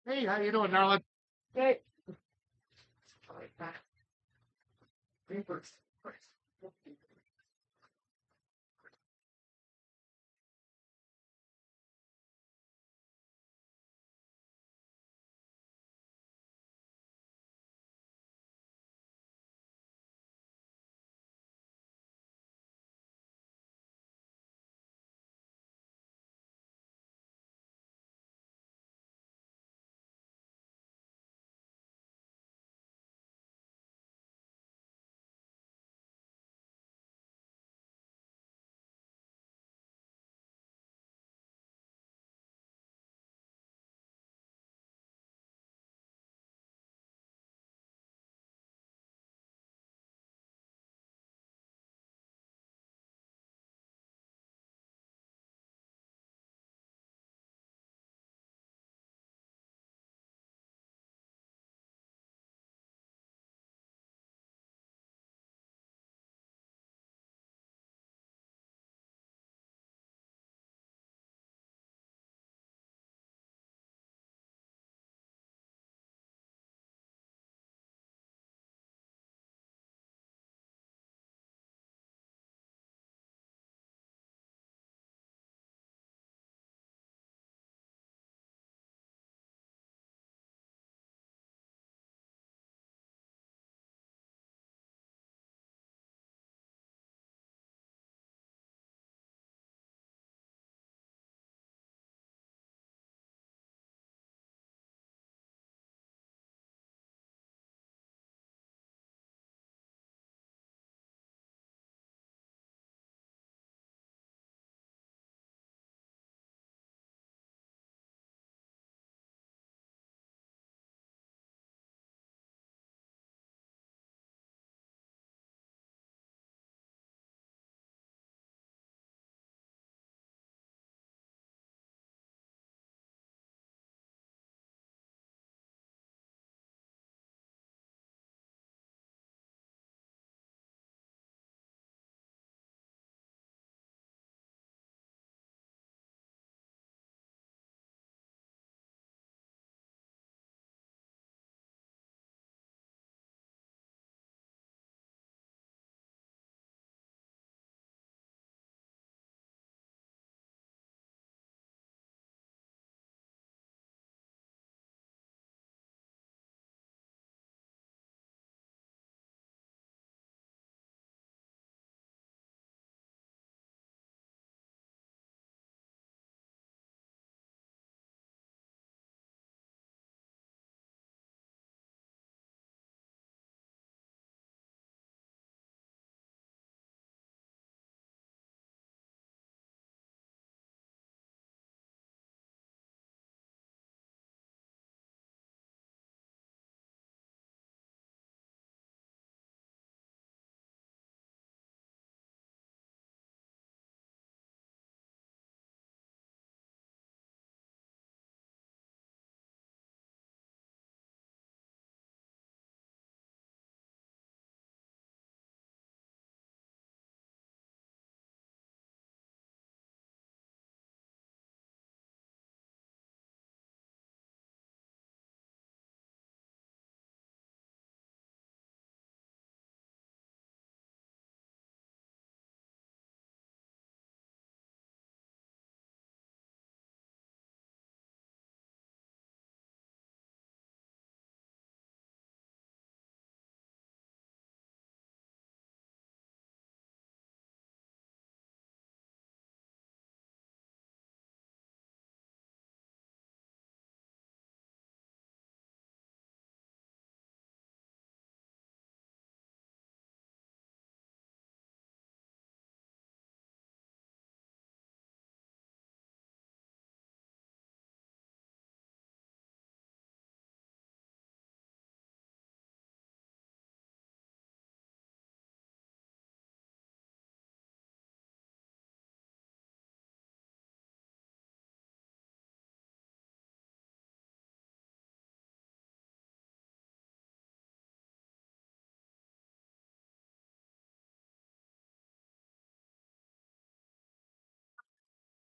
Hey, how you doing, Narlet? Hey.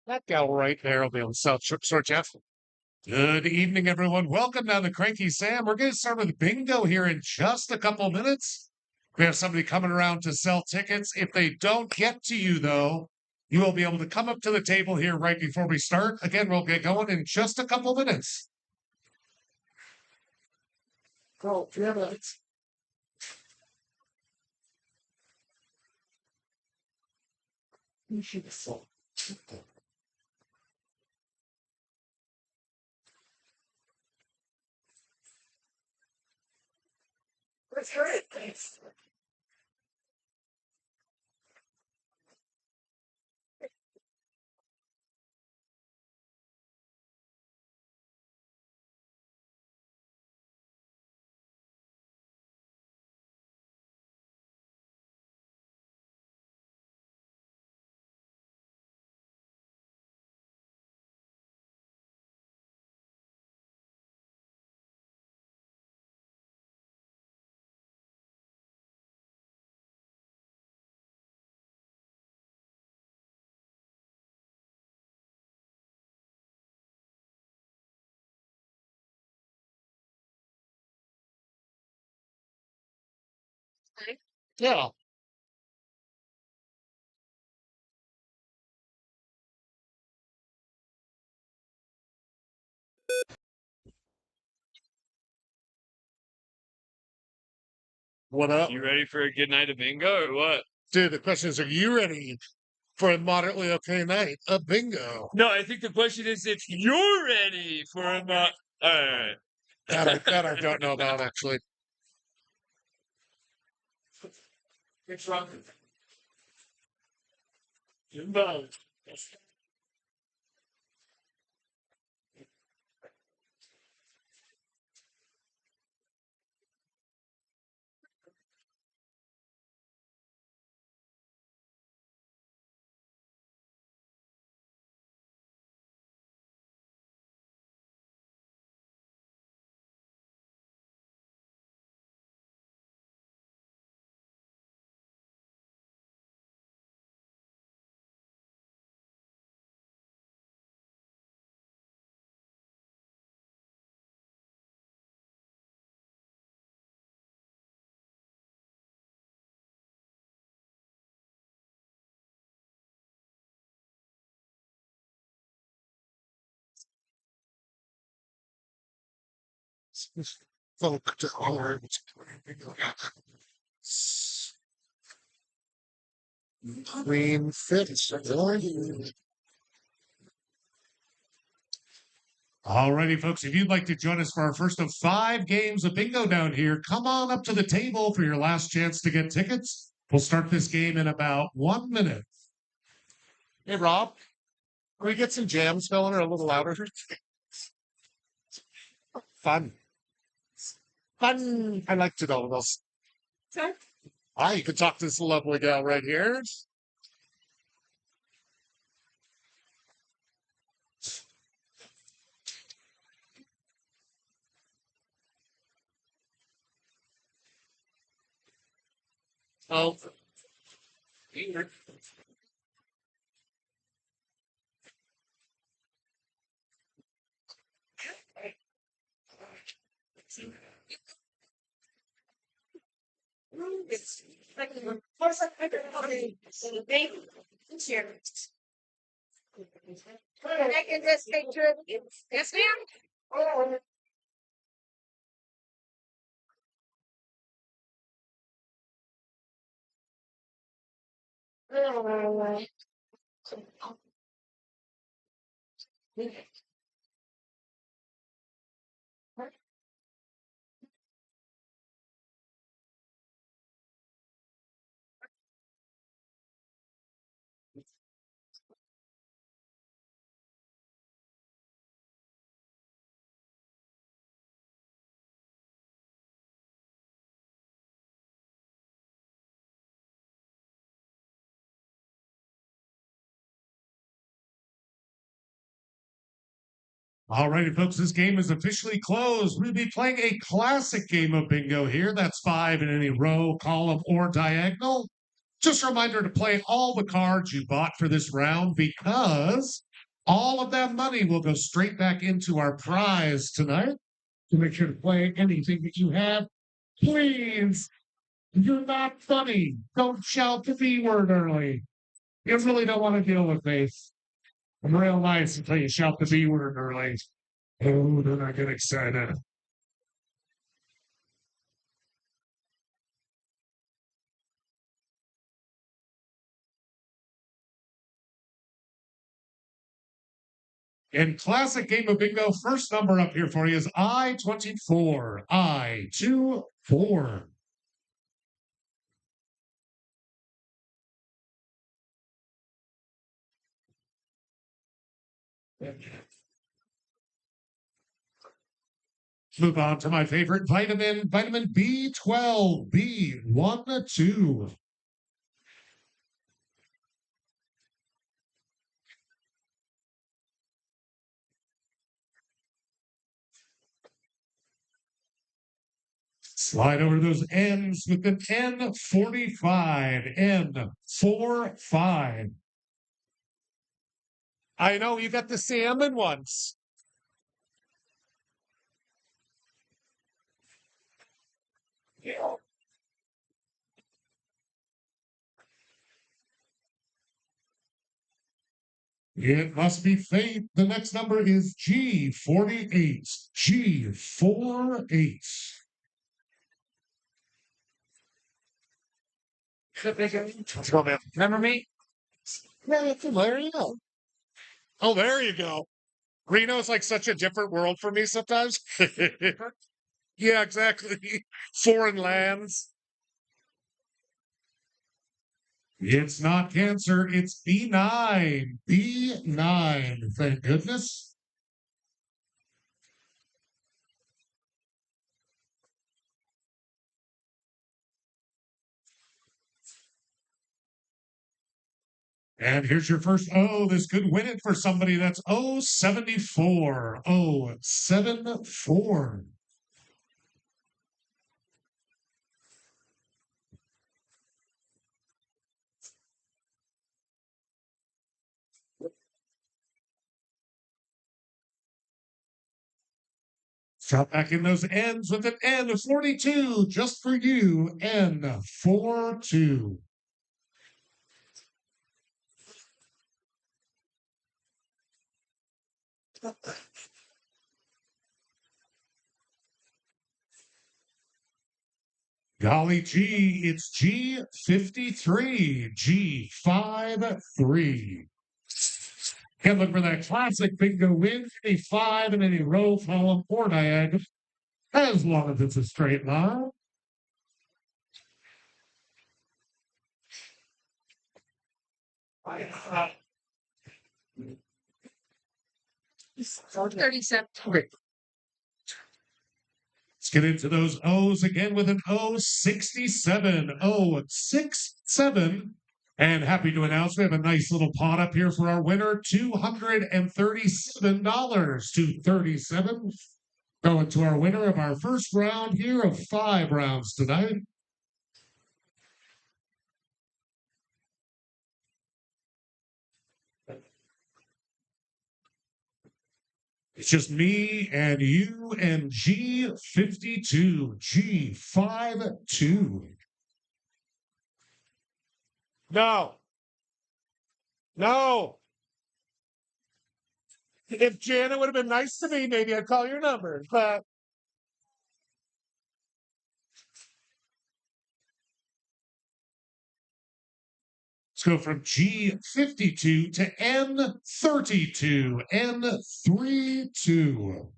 That gal right there will be on South Shore, Jeff. Good evening, everyone. Welcome down to Cranky Sam. We're going to start with bingo here in just a couple minutes. We have somebody coming around to sell tickets. If they don't get to you, though, you will be able to come up to the table here right before we start. Again, we'll get going in just a couple minutes. Oh, damn it. You should have sold. That's great. Thanks. Yeah. What up? You ready for a good night of bingo or what? Dude, the question is, are you ready for a moderately okay night of bingo? No, I think the question is if you're ready for a not. All right. That I don't know about, actually. It's wrong. No. Folk to art. Queen fits. Alrighty, folks, if you'd like to join us for our first of 5 games of bingo down here, come on up to the table for your last chance to get tickets. We'll start this game in about 1 minute. Hey, Rob, can we get some jams going or a little louder? Fun. Fun. I like to know those. Sorry? Hi, you can talk to this lovely gal right here. Oh. It's like what's that paper? Okay, so the baby. It's here. I can just take to it. Yes, ma'am. Oh. Alrighty, folks, this game is officially closed. We'll be playing a classic game of bingo here. That's 5 in any row, column, or diagonal. Just a reminder to play all the cards you bought for this round because All of that money will go straight back into our prize tonight. So make sure to play anything that you have. Please, you're not funny. Don't shout the B word early. You really don't want to deal with me. I'm real nice until you shout the B word early. Oh, then I get excited. In classic game of bingo, first number up here for you is I-24. I-24. Move on to my favorite vitamin B12, B1, 2. Slide over those N's with an N45, N45. I know you got the salmon once. It must be fate. The next number is G48. G48. Let's go, man. Remember me? Yeah, there you go. Oh, there you go. Reno's like such a different world for me sometimes. Yeah, exactly. Foreign lands. It's not cancer, it's B9. B9. Thank goodness. And here's your first. Oh, this could win it for somebody. That's 074. 074. Drop back in those N's with an N of 42 just for you. N42. Golly gee, it's G53. G53. Can't look for that classic bingo win. Any five in any row, column, or diagonal, as long as it's a straight line. Uh, 37. Okay. Let's get into those O's again with an O67. O67. And happy to announce we have a nice little pot up here for our winner, $237. 237. Going to our winner of our first round here of 5 rounds tonight. It's just me and you and G52. G52. No. No. If Janet would have been nice to me, maybe I'd call your number. But let's go from G52 to N32. N32.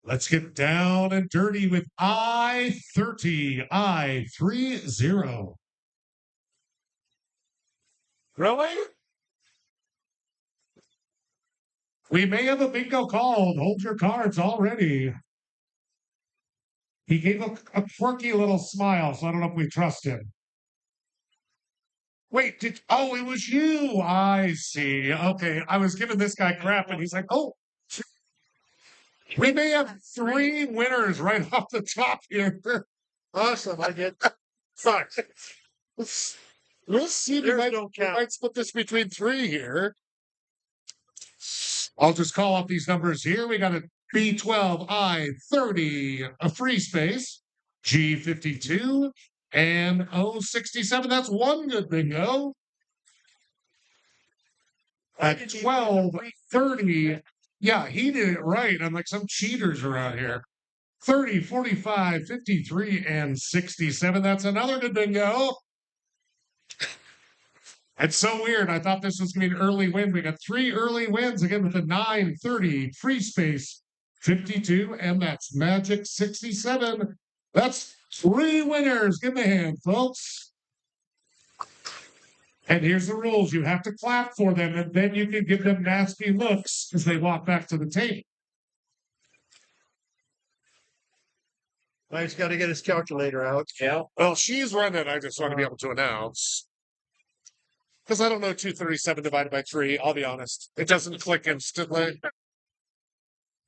Let's get down and dirty with I-30. I-30. Really? We may have a bingo called. Hold your cards already. He gave a quirky little smile, so I don't know if we trust him. Wait, it was you. I see. Okay. I was giving this guy crap, and he's like, oh. We may have 3 winners right off the top here. Awesome. I get Sorry. We'll see. We There's might, no we count. might split this between 3 here. I'll just call up these numbers here. We got a B12 I30, a free space, G52, and O67. That's one good bingo. At 12:30, yeah, he did it right. I'm like some cheaters around here. 30, 45, 53, and 67. That's another good bingo. It's so weird. I thought this was going to be an early win. We got 3 early wins again with the 9, 30, free space, 52, and that's magic 67. That's 3 winners. Give me a hand, folks. And here's the rules. You have to clap for them, and then you can give them nasty looks as they walk back to the table. He's got to get his calculator out. Yeah. Well, she's running. I just want to be able to announce. Because I don't know 237 divided by 3. I'll be honest. It doesn't click instantly.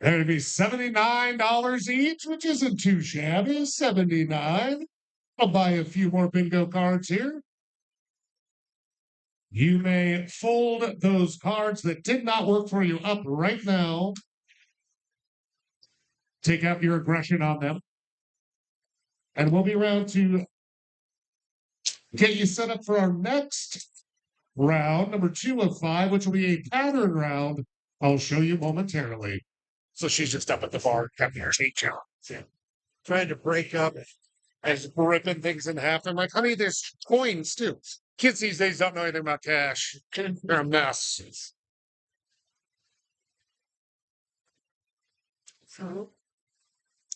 There'd be $79 each, which isn't too shabby. 79. I'll buy a few more bingo cards here. You may fold those cards that did not work for you up right now. Take out your aggression on them. And we'll be around to get you set up for our next round, number 2 of 5, which will be a pattern round. I'll show you momentarily. So she's just up at the bar, having her teach out. Trying to break up. And ripping things in half. I'm like, honey, there's coins too. Kids these days don't know anything about cash. They're a mess.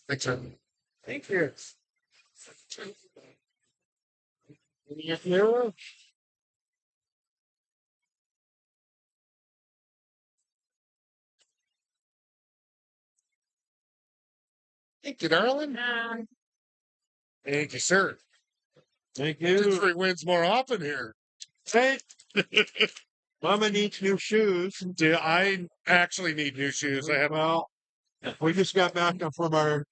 Thanks, sir. Thank you. Thank you, darling. Thank you, sir. Thank Two, you. 3 wins more often here. Hey, Mama needs new shoes. Do I actually need new shoes? I have. Well, we just got back from our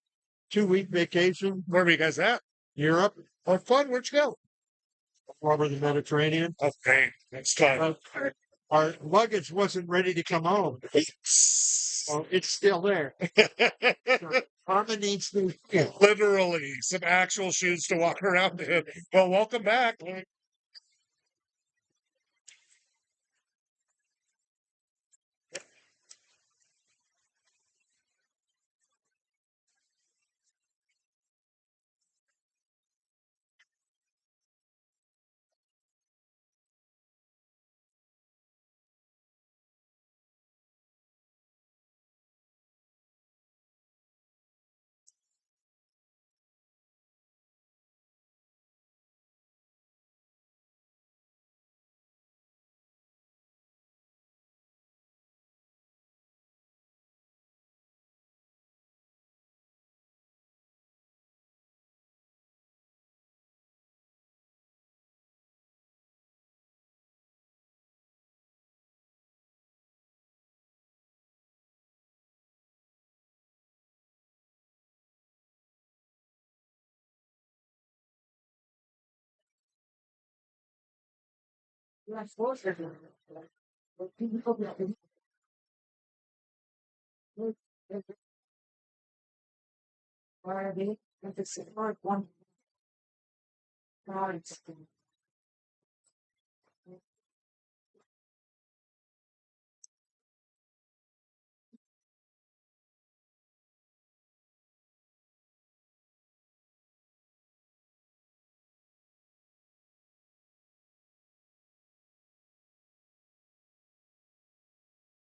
2-week vacation, Where were you guys at? Europe, Oh, fun. Where'd you go? over the Mediterranean. Okay, next time. Our luggage wasn't ready to come home. Well, it's still there. Mama needs new shoes. Literally, some actual shoes to walk around in. Well, welcome back.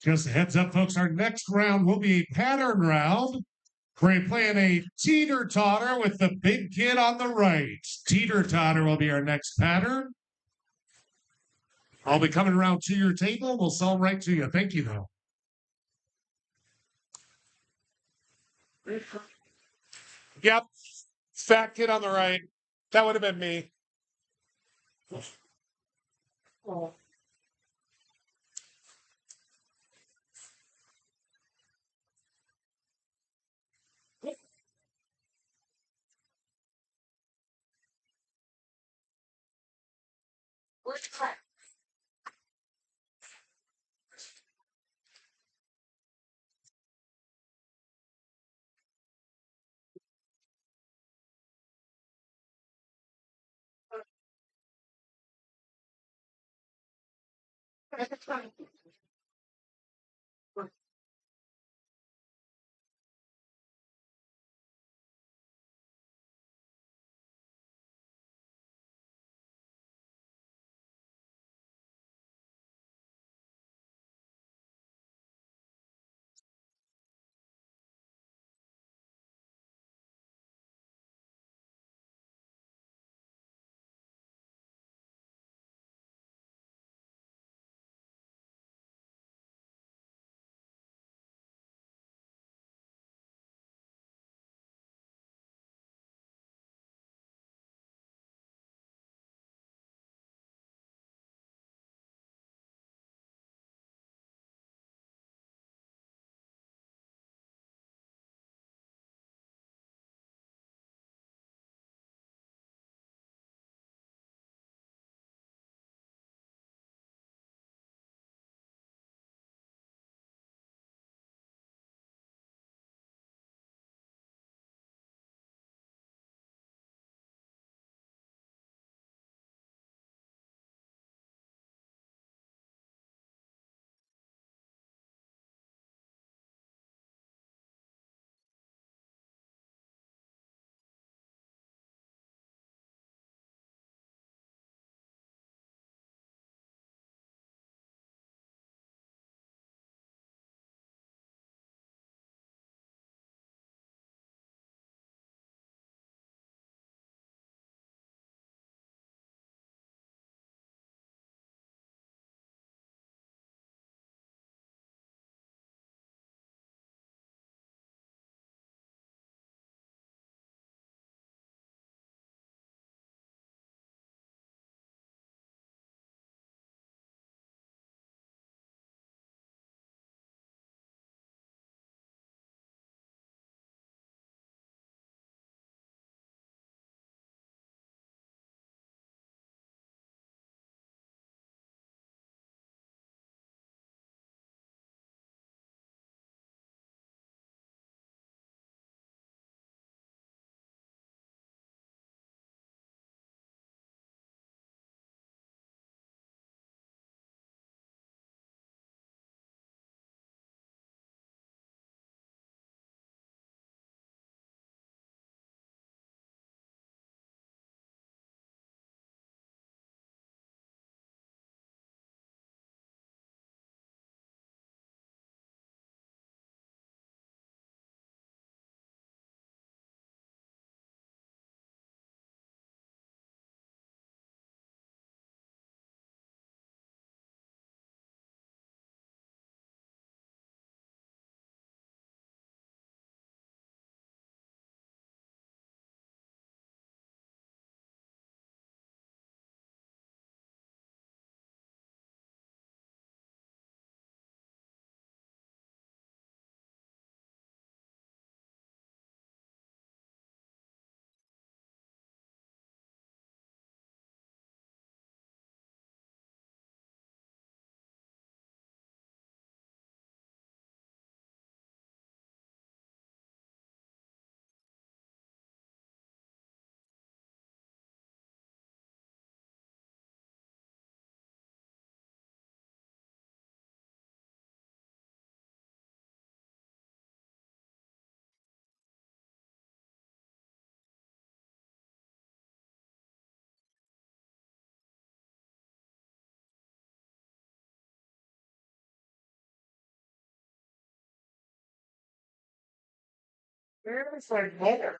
Just a heads up, folks, our next round will be a pattern round. We're playing a teeter-totter with the big kid on the right. Teeter-totter will be our next pattern. I'll be coming around to your table. We'll sell them right to you. Thank you, though. Yep. Fat kid on the right. That would have been me. Where's our letter?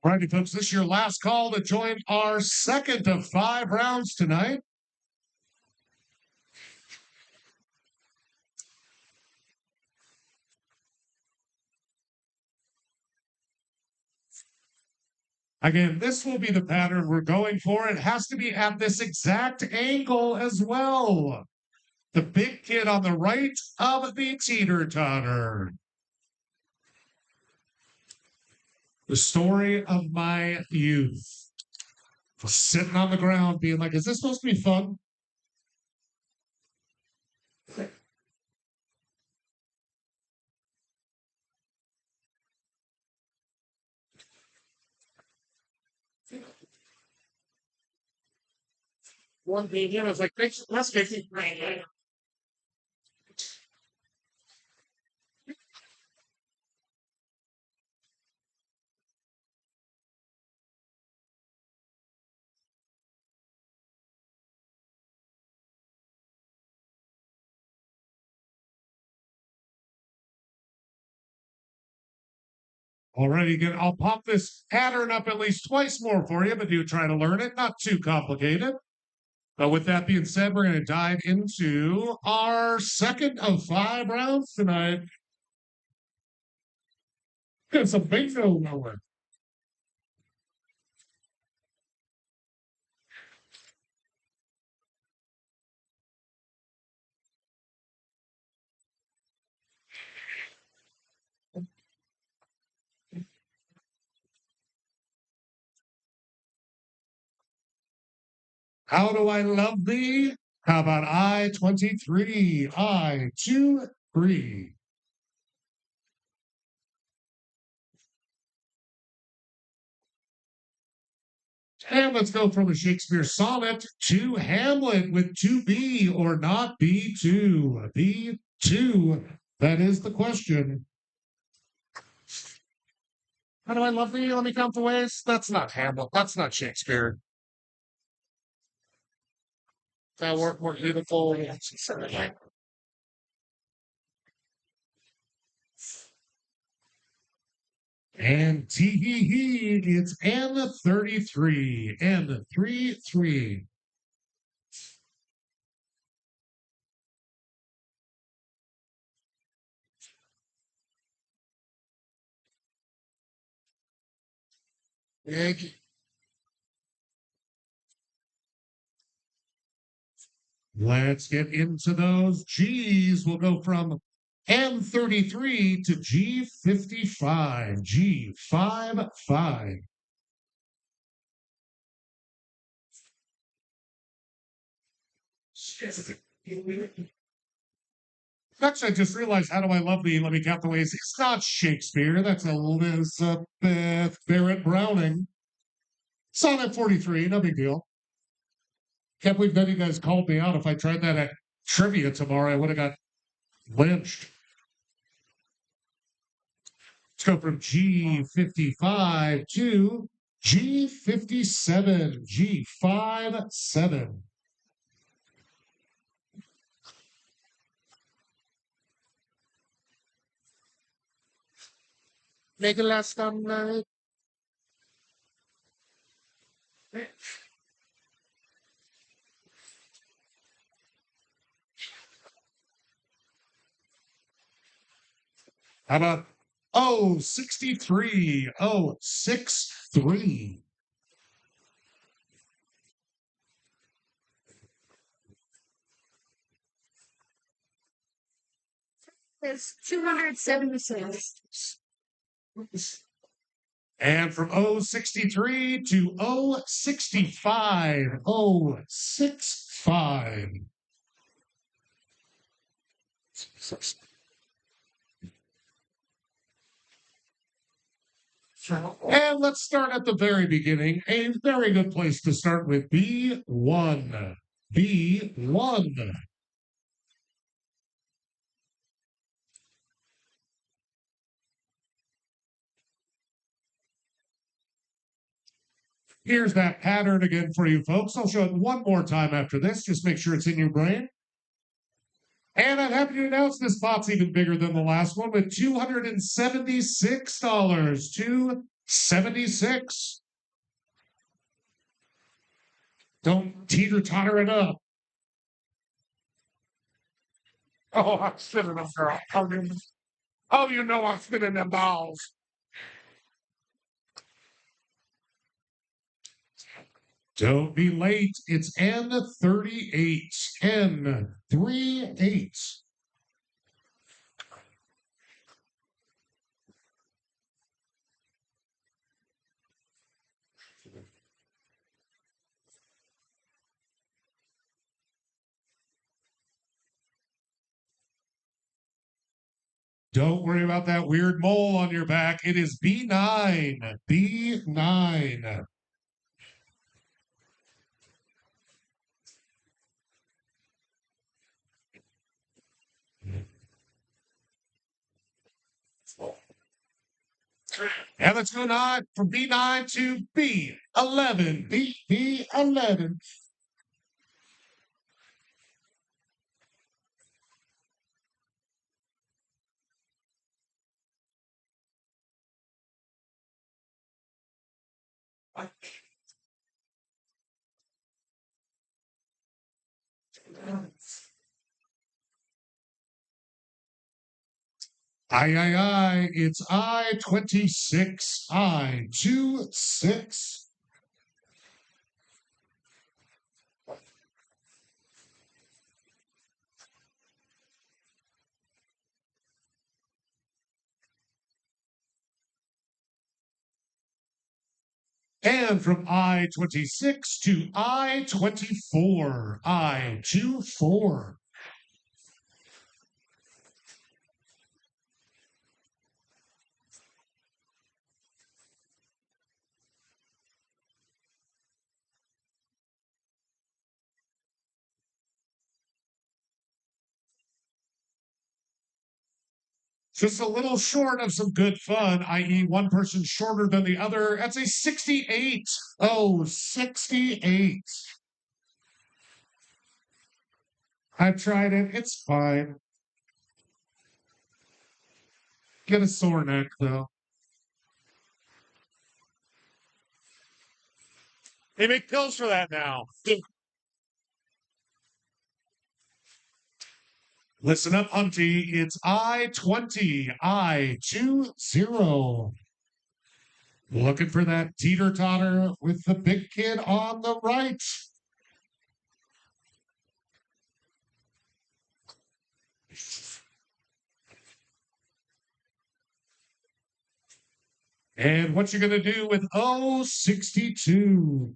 All righty, folks, this is your last call to join our second of 5 rounds tonight. Again, this will be the pattern we're going for. It has to be at this exact angle as well. The big kid on the right of the teeter-totter. The story of my youth. Sitting on the ground being like, is this supposed to be fun? One being in, I was like, let's make it rain. Alrighty, good. I'll pop this pattern up at least twice more for you, but do try to learn it. Not too complicated. But with that being said, we're going to dive into our second of 5 rounds tonight. Get some bingo going. How do I love thee? How about I-23? I-2-3. And let's go from a Shakespeare sonnet to Hamlet with 2B or not B2. B2. That is the question. How do I love thee? Let me count the ways. That's not Hamlet. That's not Shakespeare. That work more beautiful. And tee hee hee, it's N33. N33. Big. Let's get into those G's. We'll go from M33 to G55. G55. Actually, I just realized, how do I love thee? Let me count the ways. It's not Shakespeare. That's Elizabeth Barrett Browning. Sonnet 43, no big deal. Can't believe none of you guys called me out. If I tried that at trivia tomorrow, I would have got lynched. Let's go from G55 to G57. G57. Make it last night. How about 63? 63. It's 276. And from 063 to 065. 065. And let's start at the very beginning. A very good place to start with B1. B1. Here's that pattern again for you folks. I'll show it one more time after this. Just make sure it's in your brain. And I'm happy to announce this pot's even bigger than the last one with $276. 76. Don't teeter-totter it up. Oh, I'm spinning them, girl. Oh, you know I'm spinning them balls. Don't be late. It's N38. N38. Don't worry about that weird mole on your back. It is B9. B9. And let's go on from B9 to B11. B11. I. It's I-26. I-26. And from I-26 to I-24. I-24. Just a little short of some good fun, i.e., one person shorter than the other. That's a 68. Oh, 68. I've tried it. It's fine. Get a sore neck, though. They make pills for that now. Listen up, Hunty. It's I-20. I-20. Looking for that teeter-totter with the big kid on the right. And what you're going to do with 062.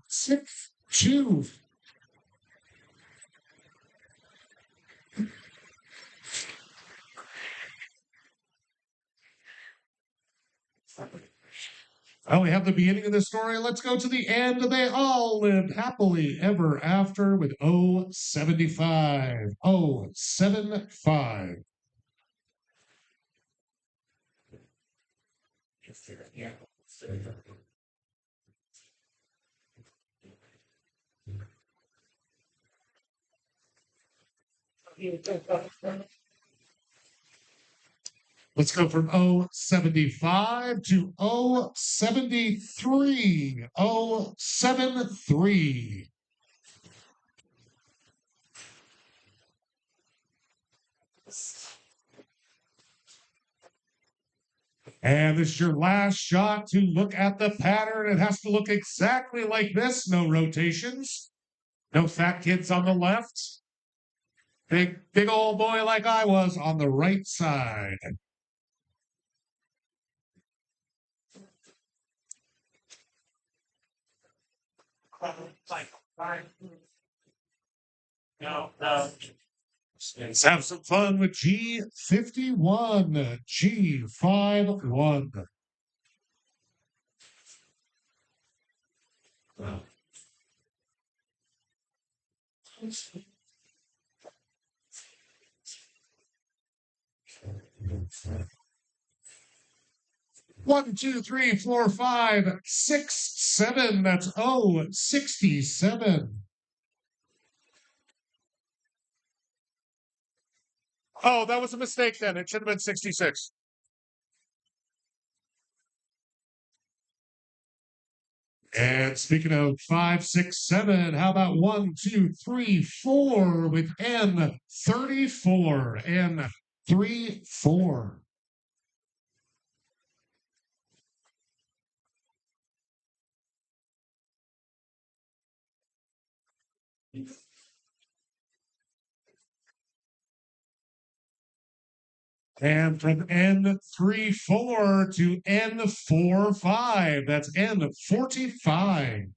062. Well, we have the beginning of the story. Let's go to the end. They all lived happily ever after with 075. 075. Yeah. 'Let's go from 075 to 073. 073. And this is your last shot to look at the pattern. It has to look exactly like this. No rotations. No fat kids on the left. Big old boy like I was on the right side. No. Let's have some fun with G51. G51. 1, 2, 3, 4, 5, 6, 7. That's 67. Oh, that was a mistake then. It should have been 66. And speaking of 5, 6, 7, how about 1, 2, 3, 4 with N34 and 3, 4. And from N34 to N45, that's N45.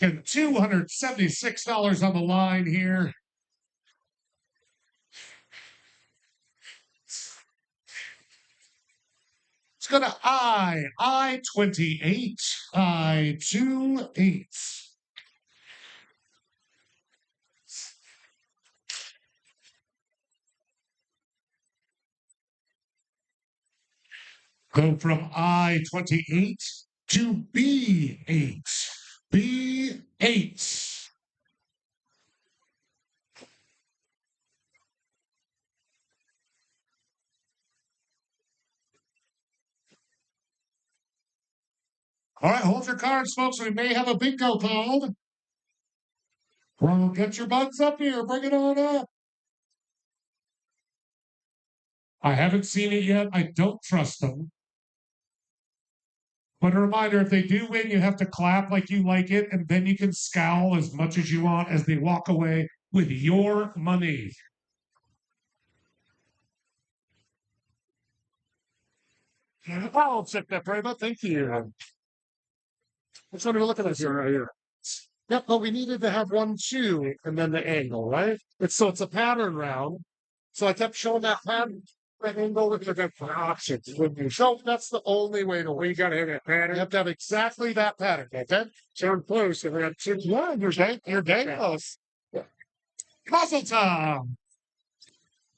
And $276 on the line here. It's going to I-28, I-28. Go from I-28 to B8. B8. All right, hold your cards, folks. We may have a bingo called. Well, get your bugs up here. Bring it on up. I haven't seen it yet. I don't trust them. But a reminder, if they do win, you have to clap like you like it, and then you can scowl as much as you want as they walk away with your money. I'll check that, Brava. Thank you. Let's want to look at this here right here. Yep, but we needed to have 1, 2, and then the angle, right? It's a pattern round. So I kept showing that pattern. The angle with the different options. So that's the only way to win. You gotta have that pattern. You have to have exactly that pattern, okay? Sound close. If we got 6 1, you're dang close. Puzzle time.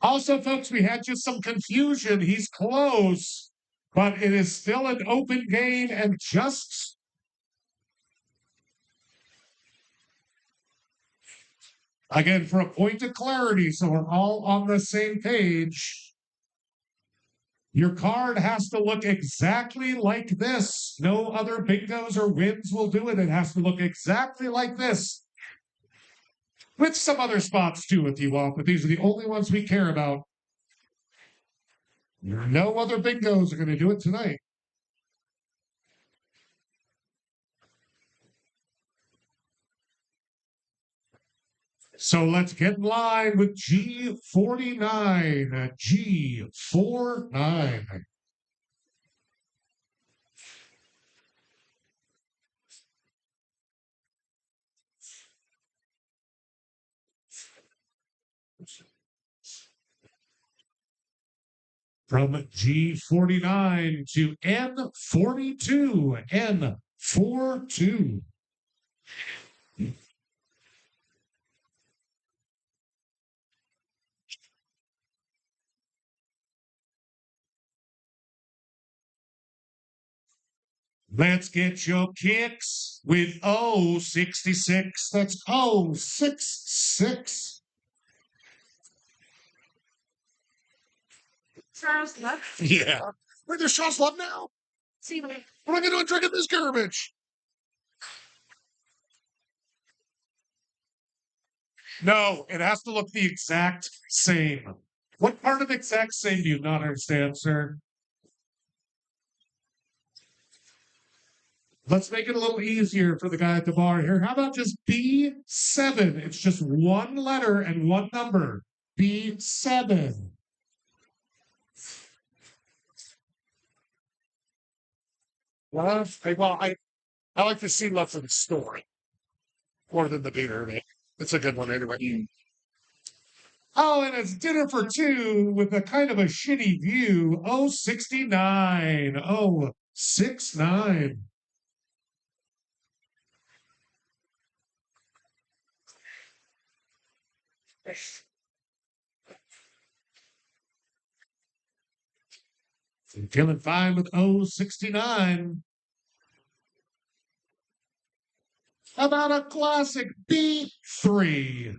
Also, folks, we had just some confusion. He's close, but it is still an open game and just again for a point of clarity, so we're all on the same page. Your card has to look exactly like this. No other bingos or wins will do it. It has to look exactly like this. With some other spots too, if you want, but these are the only ones we care about. No other bingos are going to do it tonight. So let's get in line with G49. G49. From G49 to N42. N42. Let's get your kicks with 066. That's 066. Charles left. Yeah. Wait, there's Charles Love now? See you later. What am I going to do drinking this garbage? No, it has to look the exact same. What part of exact same do you not understand, sir? Let's make it a little easier for the guy at the bar here. How about just B7? It's just one letter and one number. B7. Well, I like to see love for the story more than the beer. It's a good one anyway. Oh, and it's dinner for two with a kind of a shitty view. 069. 069. Feeling fine with 069. How about a classic B3?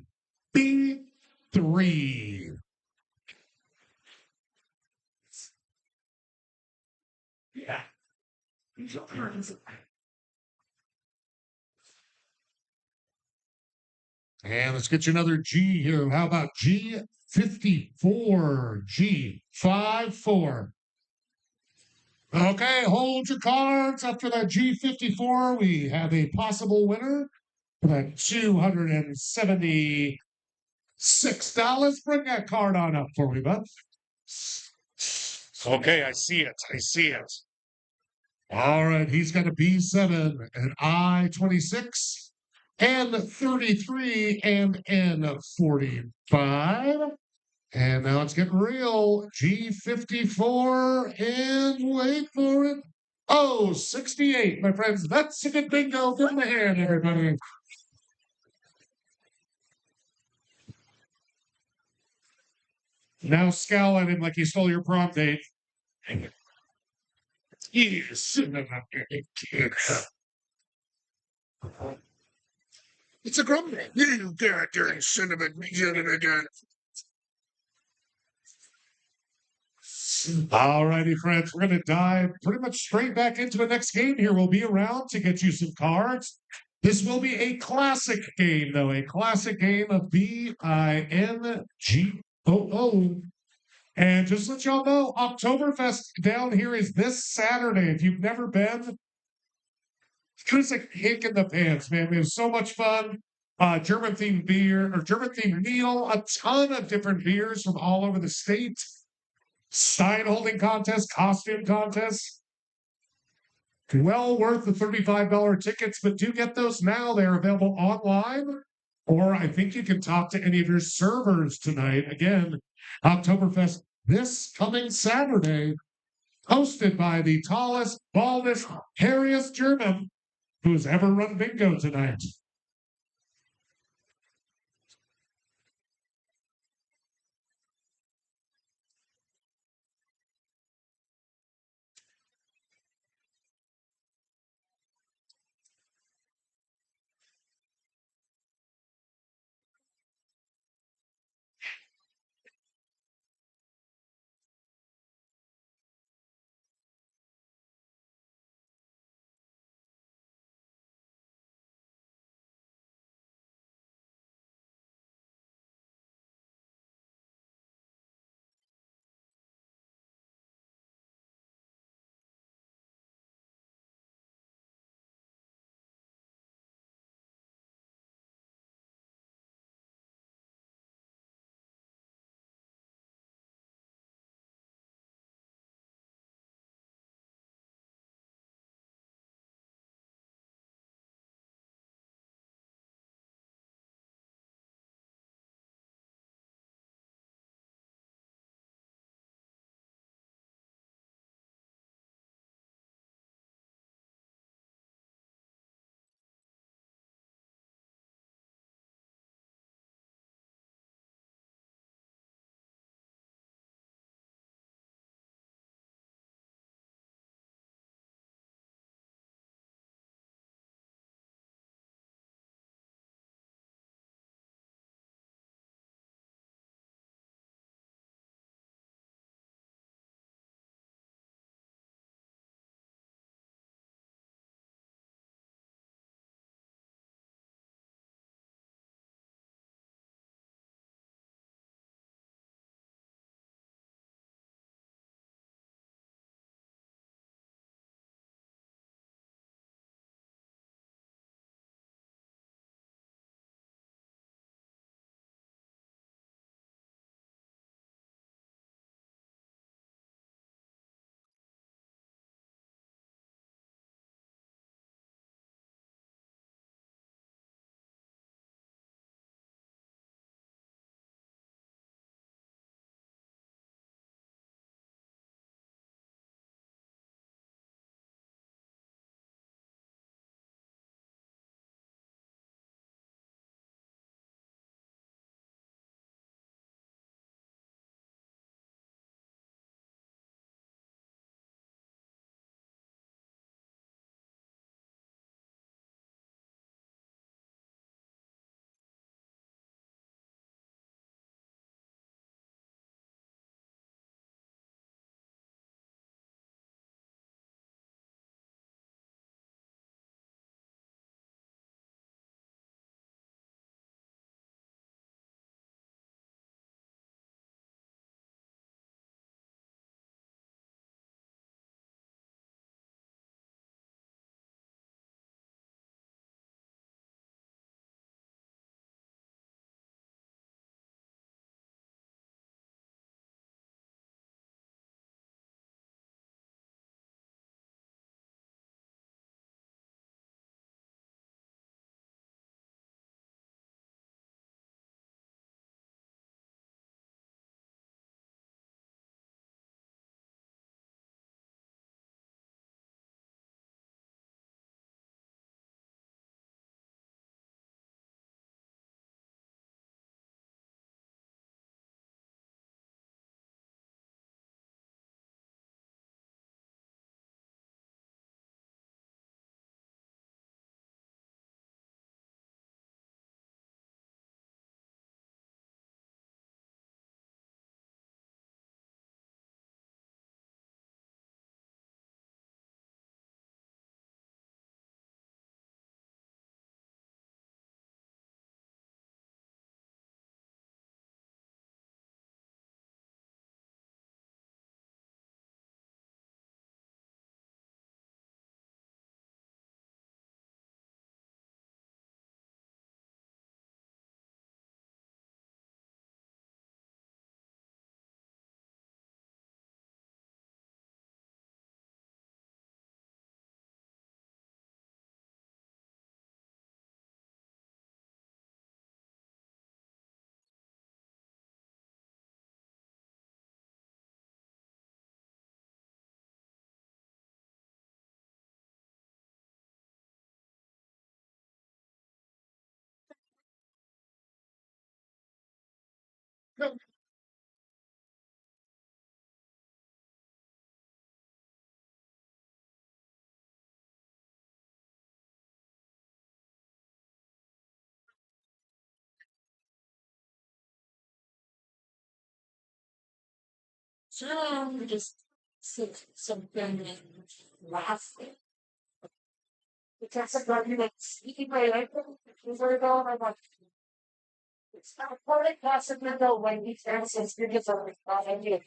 B3. 3. Yeah. And let's get you another G here. How about G54? G54. Okay, hold your cards. After that G54, we have a possible winner for that $276. Bring that card on up for me, bud. Okay, I see it. I see it. All right, he's got a B7, an I26, N33, and N45. And now it's getting real. G54, and wait for it. Oh, 68, my friends. That's a good bingo. Give him a hand, everybody. Now scowl at him like he stole your prom date. You son of a kid. It's a grumble. You goddamn son of a again. All righty, friends. We're going to dive pretty much straight back into the next game here. We'll be around to get you some cards. This will be a classic game, though, a classic game of Bingoo. And just to let y'all know, Oktoberfest down here is this Saturday. If you've never been, it's just a kick in the pants, man. It was so much fun. German themed beer or German themed meal, a ton of different beers from all over the state. Sign holding contest, costume contest. Well worth the $35 tickets, but do get those now. They're available online, or I think you can talk to any of your servers tonight. Again, Oktoberfest this coming Saturday, hosted by the tallest, baldest, hairiest German who's ever run bingo tonight. So just something lasting. Because I'm not even speaking my language. It's very well, I'm like, it's not quite possible when we translate students are idea.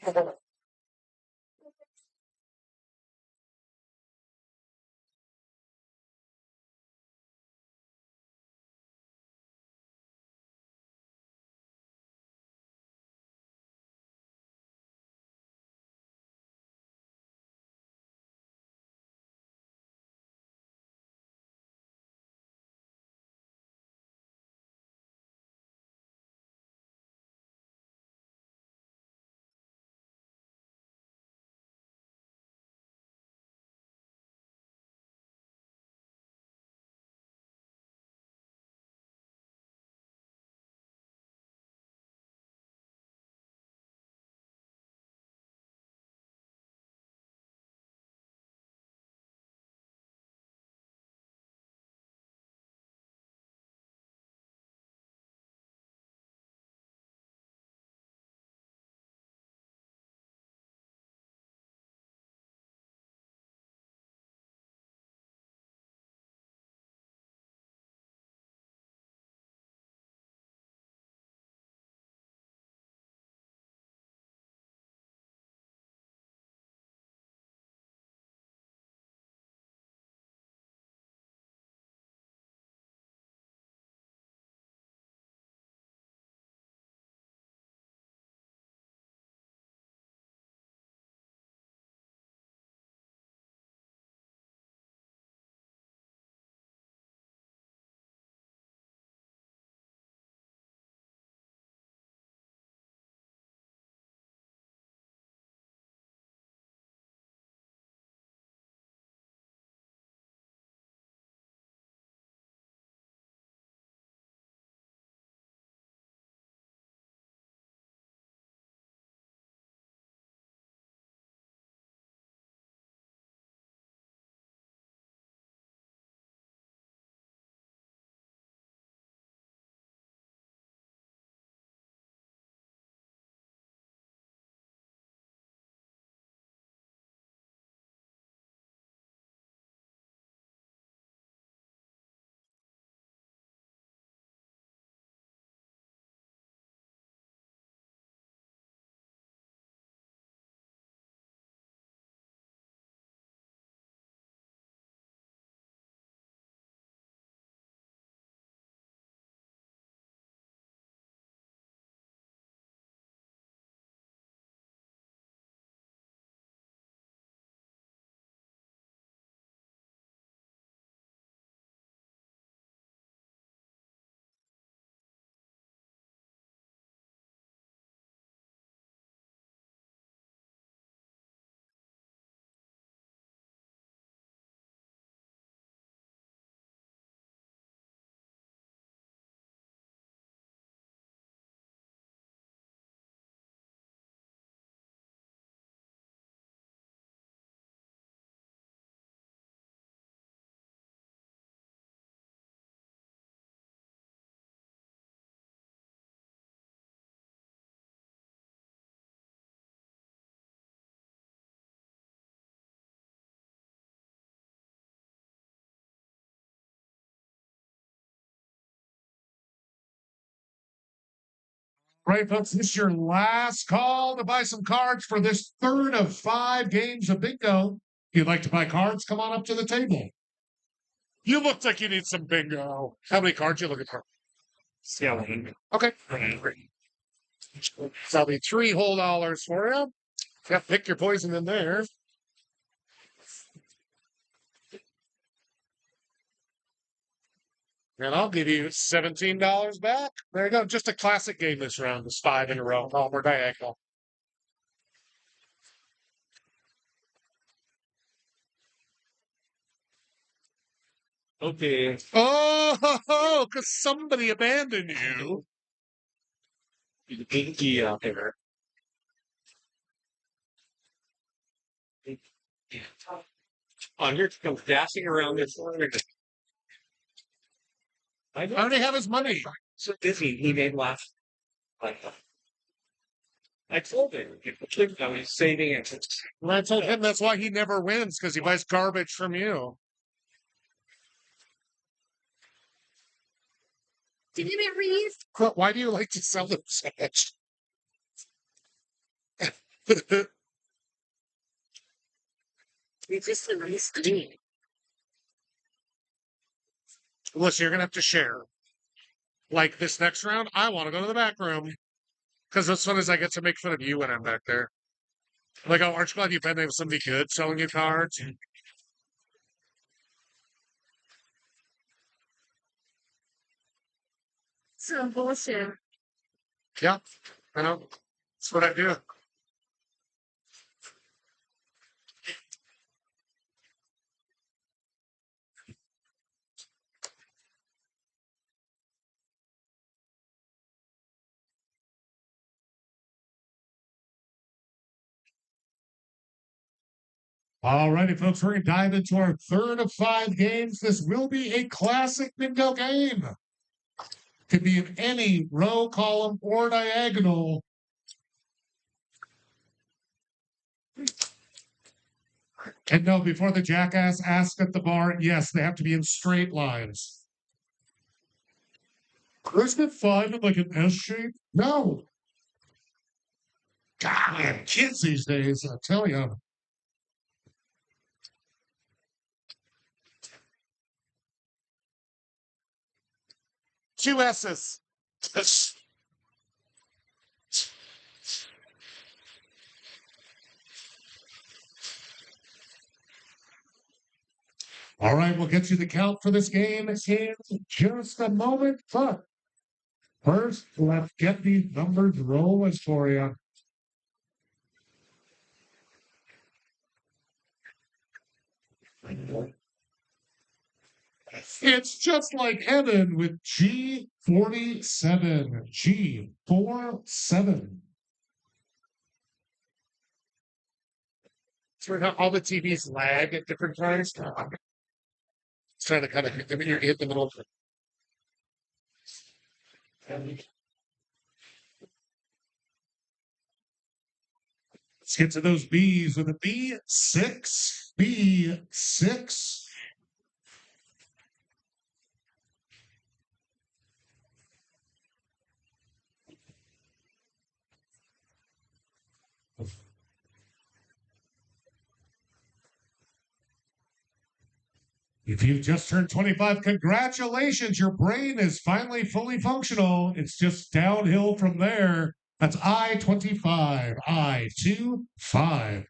Right, folks, this is your last call to buy some cards for this third of 5 games of bingo. If you'd like to buy cards, come on up to the table. You look like you need some bingo. How many cards you looking for? 7. Okay. So that'll be $3 for you. Yeah, pick your poison in there. And I'll give you $17 back. There you go. Just a classic game this round. It's 5 in a row. All we're diagonal. Okay. Oh, because somebody abandoned you. Pinky out there. Oh, here it comes dashing around this corner. I already have his money. so busy. He made last. Like, I told him, I was saving it. And I told him that's why he never wins because he buys garbage from you. Did you ever use? But why do you like to sell them so much? It's just a nice game. Listen, you're gonna have to share. Like this next round, I want to go to the back room because as soon as I get to make fun of you when I'm back there. Like, oh, aren't you glad you've been there with somebody good selling you cards? Some bullshit. Yeah, I know. That's what I do. All righty, folks, we're going to dive into our third of 5 games. This will be a classic bingo game. Could be in any row, column, or diagonal. And no, before the jackass asked at the bar, yes, they have to be in straight lines. Isn't it 5 in like an S shape? No. God, kids these days, I tell you. Two S's. All right, we'll get you the count for this game in just a moment. But first, let's get these numbers rolling for you. It's just like heaven with G47. G47. So how all the TVs lag at different times. It's trying to kind of hit the middle of it. Let's get to those B's with a B6. B6. If you've just turned 25, congratulations. Your brain is finally fully functional. It's just downhill from there. That's I-25. I-25.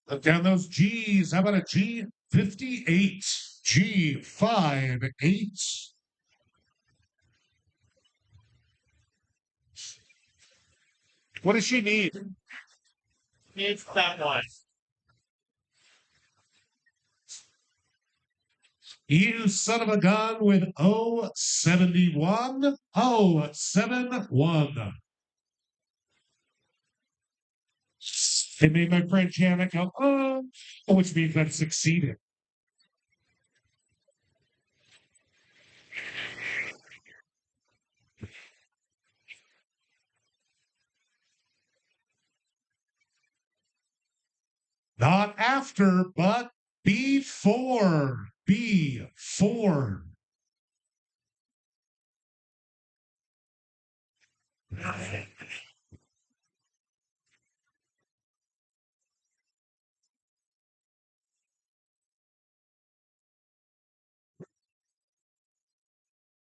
Look down those G's. How about a G58? G58. What does she need? It's that one. You son of a gun with 071. 071. It made my friend Janet go, oh, which means I've succeeded. Not after, but before. Before.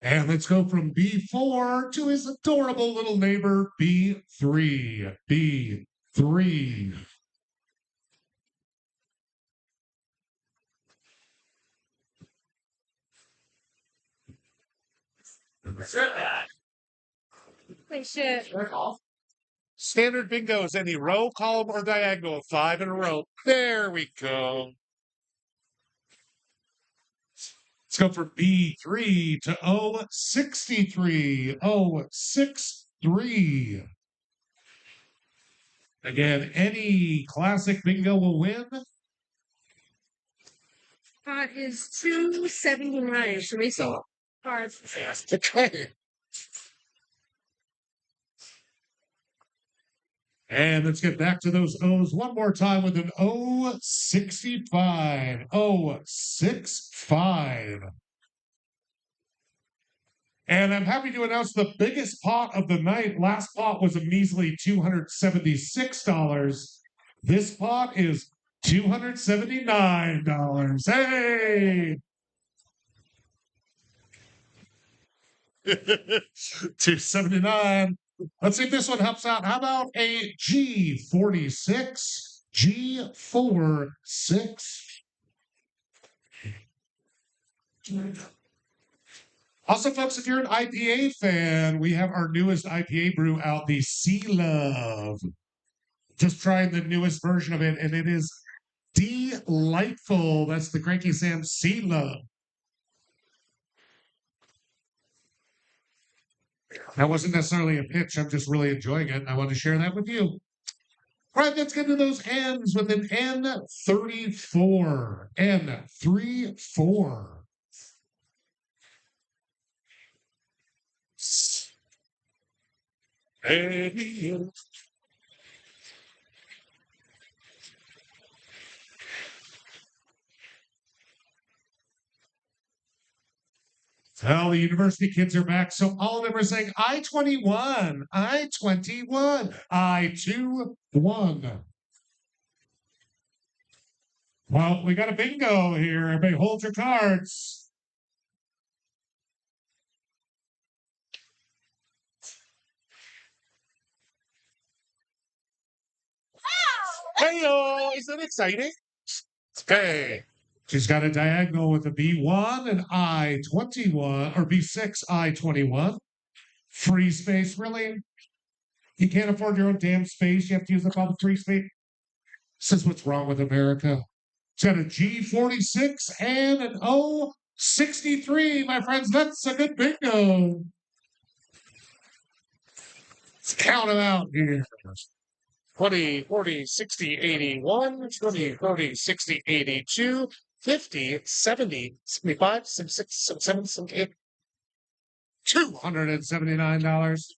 And let's go from B4 to his adorable little neighbor, B3. B3. Holy shit. Standard bingo is any row, column, or diagonal of 5 in a row. There we go. Let's go from B3 to O63. O63. Again, any classic bingo will win. Pot is 279. Should we see cards? Okay. And let's get back to those O's one more time with an O65. O65. And I'm happy to announce the biggest pot of the night. Last pot was a measly $276. This pot is $279. Hey! 279. Let's see if this one helps out. How about a G46? G46. Also, folks, if you're an IPA fan, we have our newest IPA brew out, the Sea Love. Just trying the newest version of it, and it is delightful. That's the Cranky Sam Sea Love. That wasn't necessarily a pitch. I'm just really enjoying it. And I want to share that with you. All right, let's get to those N's with an N34. N34. Hey. Well, the university kids are back, so all of them are saying I-21, I-21, I-2-1. Well, we got a bingo here. Everybody hold your cards. Hey-o, is that exciting? Okay. She's got a diagonal with a B1 and I-21, or B6, I-21. Free space, really? You can't afford your own damn space. You have to use up all the free space. This is what's wrong with America. It's got a G46 and an O63, my friends. That's a good bingo. Let's count them out here. 20, 40, 60, 81, 20, 30, 60, 82, 50, 70, 75, 76, 77, 78, $279.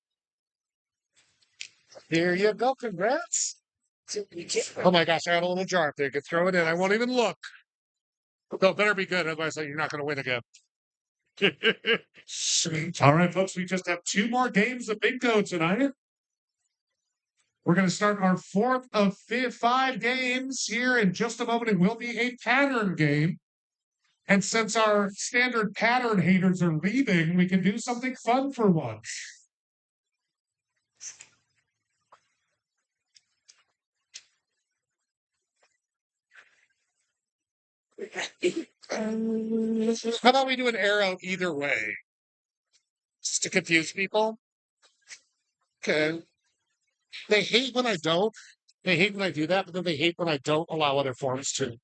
There you go. Congrats. Oh my gosh, I had a little jar up there. You could throw it in. I won't even look. No, better be good. Otherwise, you're not going to win again. All right, folks, we just have 2 more games of bingo tonight. We're going to start our 4th of 5 games here in just a moment. It will be a pattern game. And since our standard pattern haters are leaving, we can do something fun for once. How about we do an arrow either way? Just to confuse people. Okay. They hate when I don't. They hate when I do that, but then they hate when I don't allow other forms to.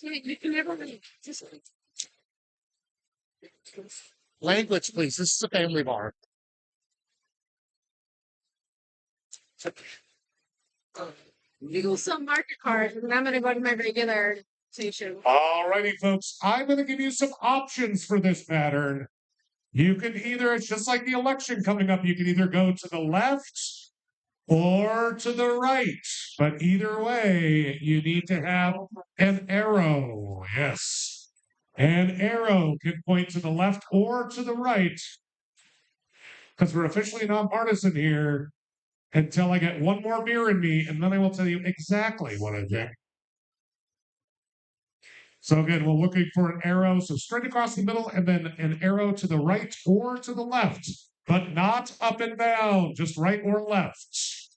You can never leave. Language, please. This is a family bar. Legal some market cards, and I'm gonna go to my regular station. All righty, folks. I'm going to give you some options for this pattern. You can either, it's just like the election coming up, you can either go to the left or to the right. But either way, you need to have an arrow. Yes. An arrow can point to the left or to the right. Because we're officially nonpartisan here until I get one more beer in me, and then I will tell you exactly what I think. So again, we're looking for an arrow, so straight across the middle, and then an arrow to the right or to the left, but not up and down, just right or left.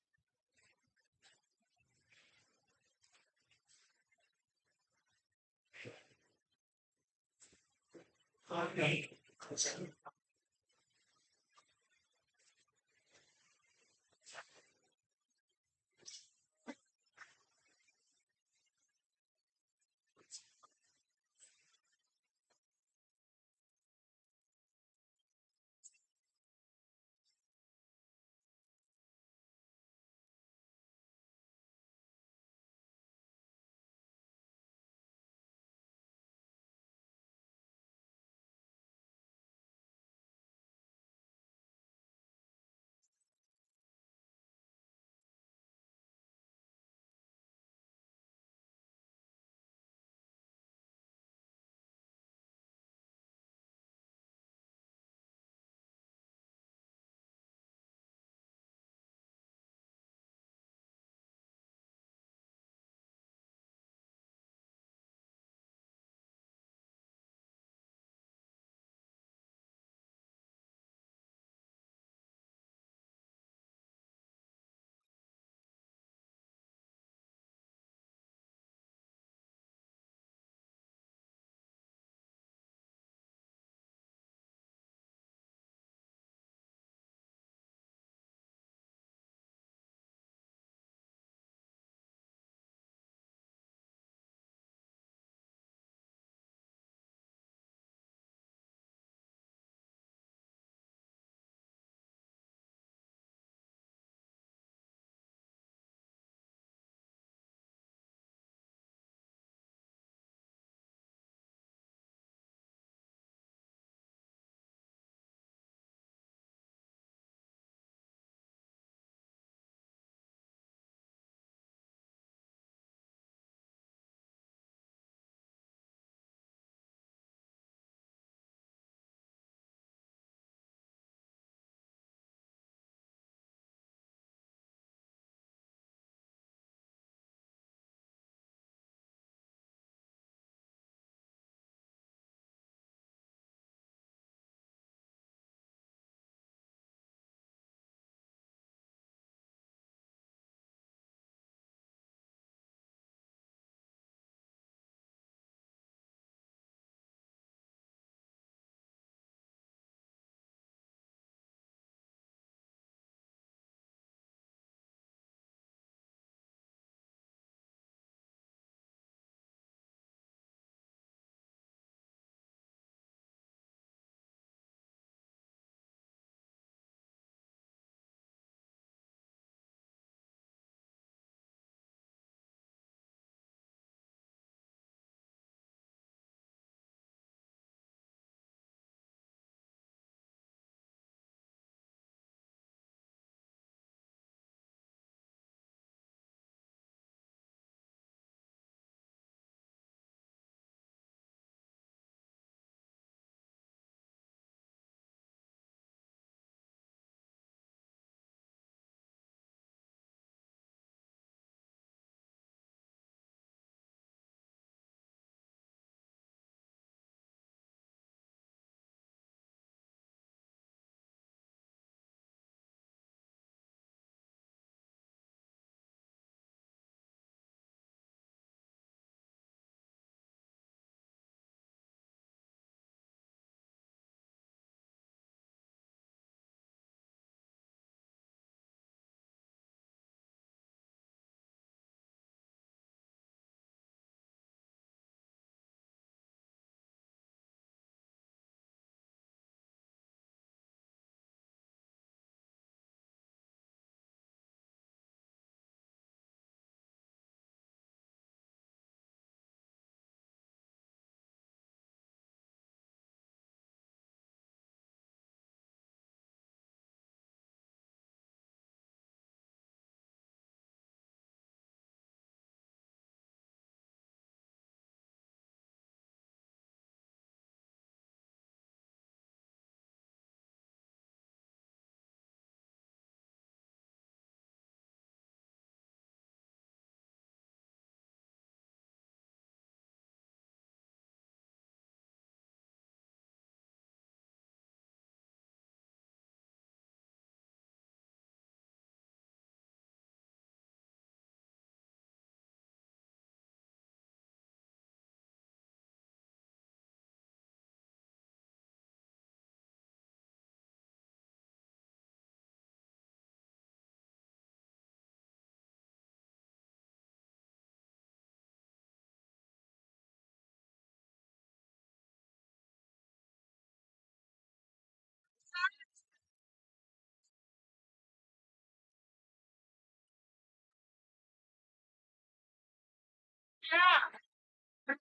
Yeah.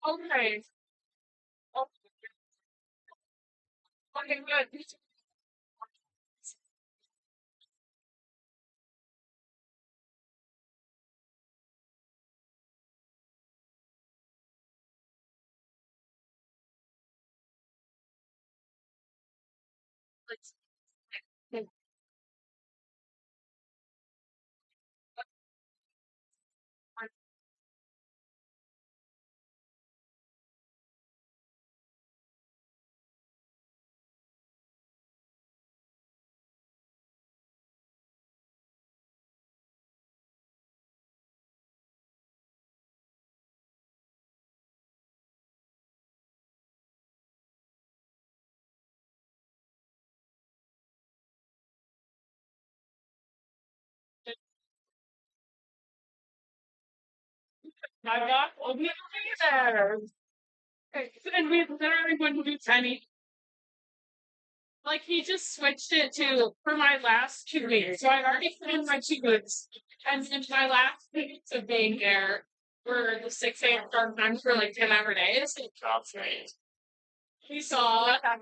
Okay. Okay, good. My God, will be there. Okay, and we literally wouldn't do Penny. Like he just switched it to for my last 2 weeks. So I already put in my 2 weeks. And then my last 2 weeks of being there were the 6 a.m. start time for like 10-hour days. That's great. We saw um,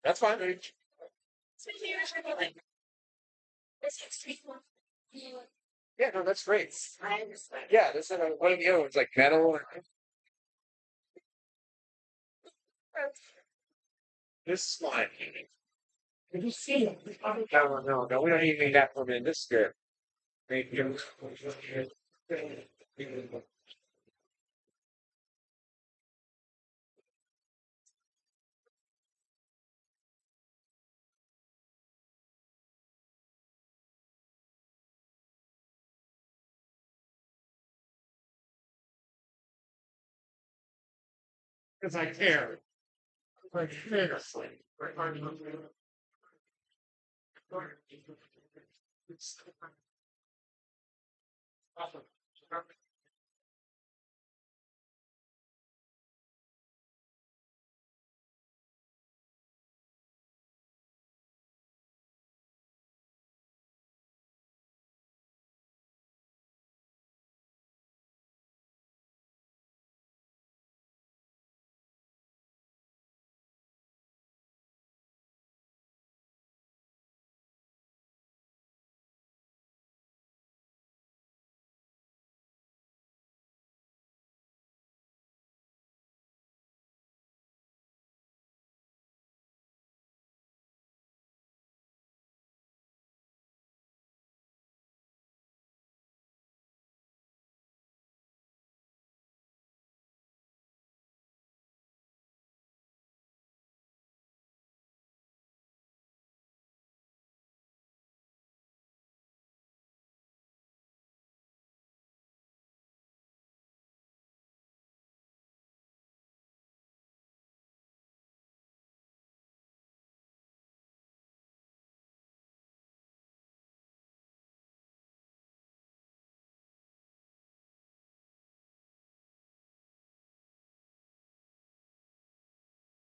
That's fine. Yeah, no, that's great. Yeah, this is one of the other ones, like metal. This is fine. Did you see it? No, no, no, we don't even need that for a minute. This is good. Thank you. Because I care. Like, seriously.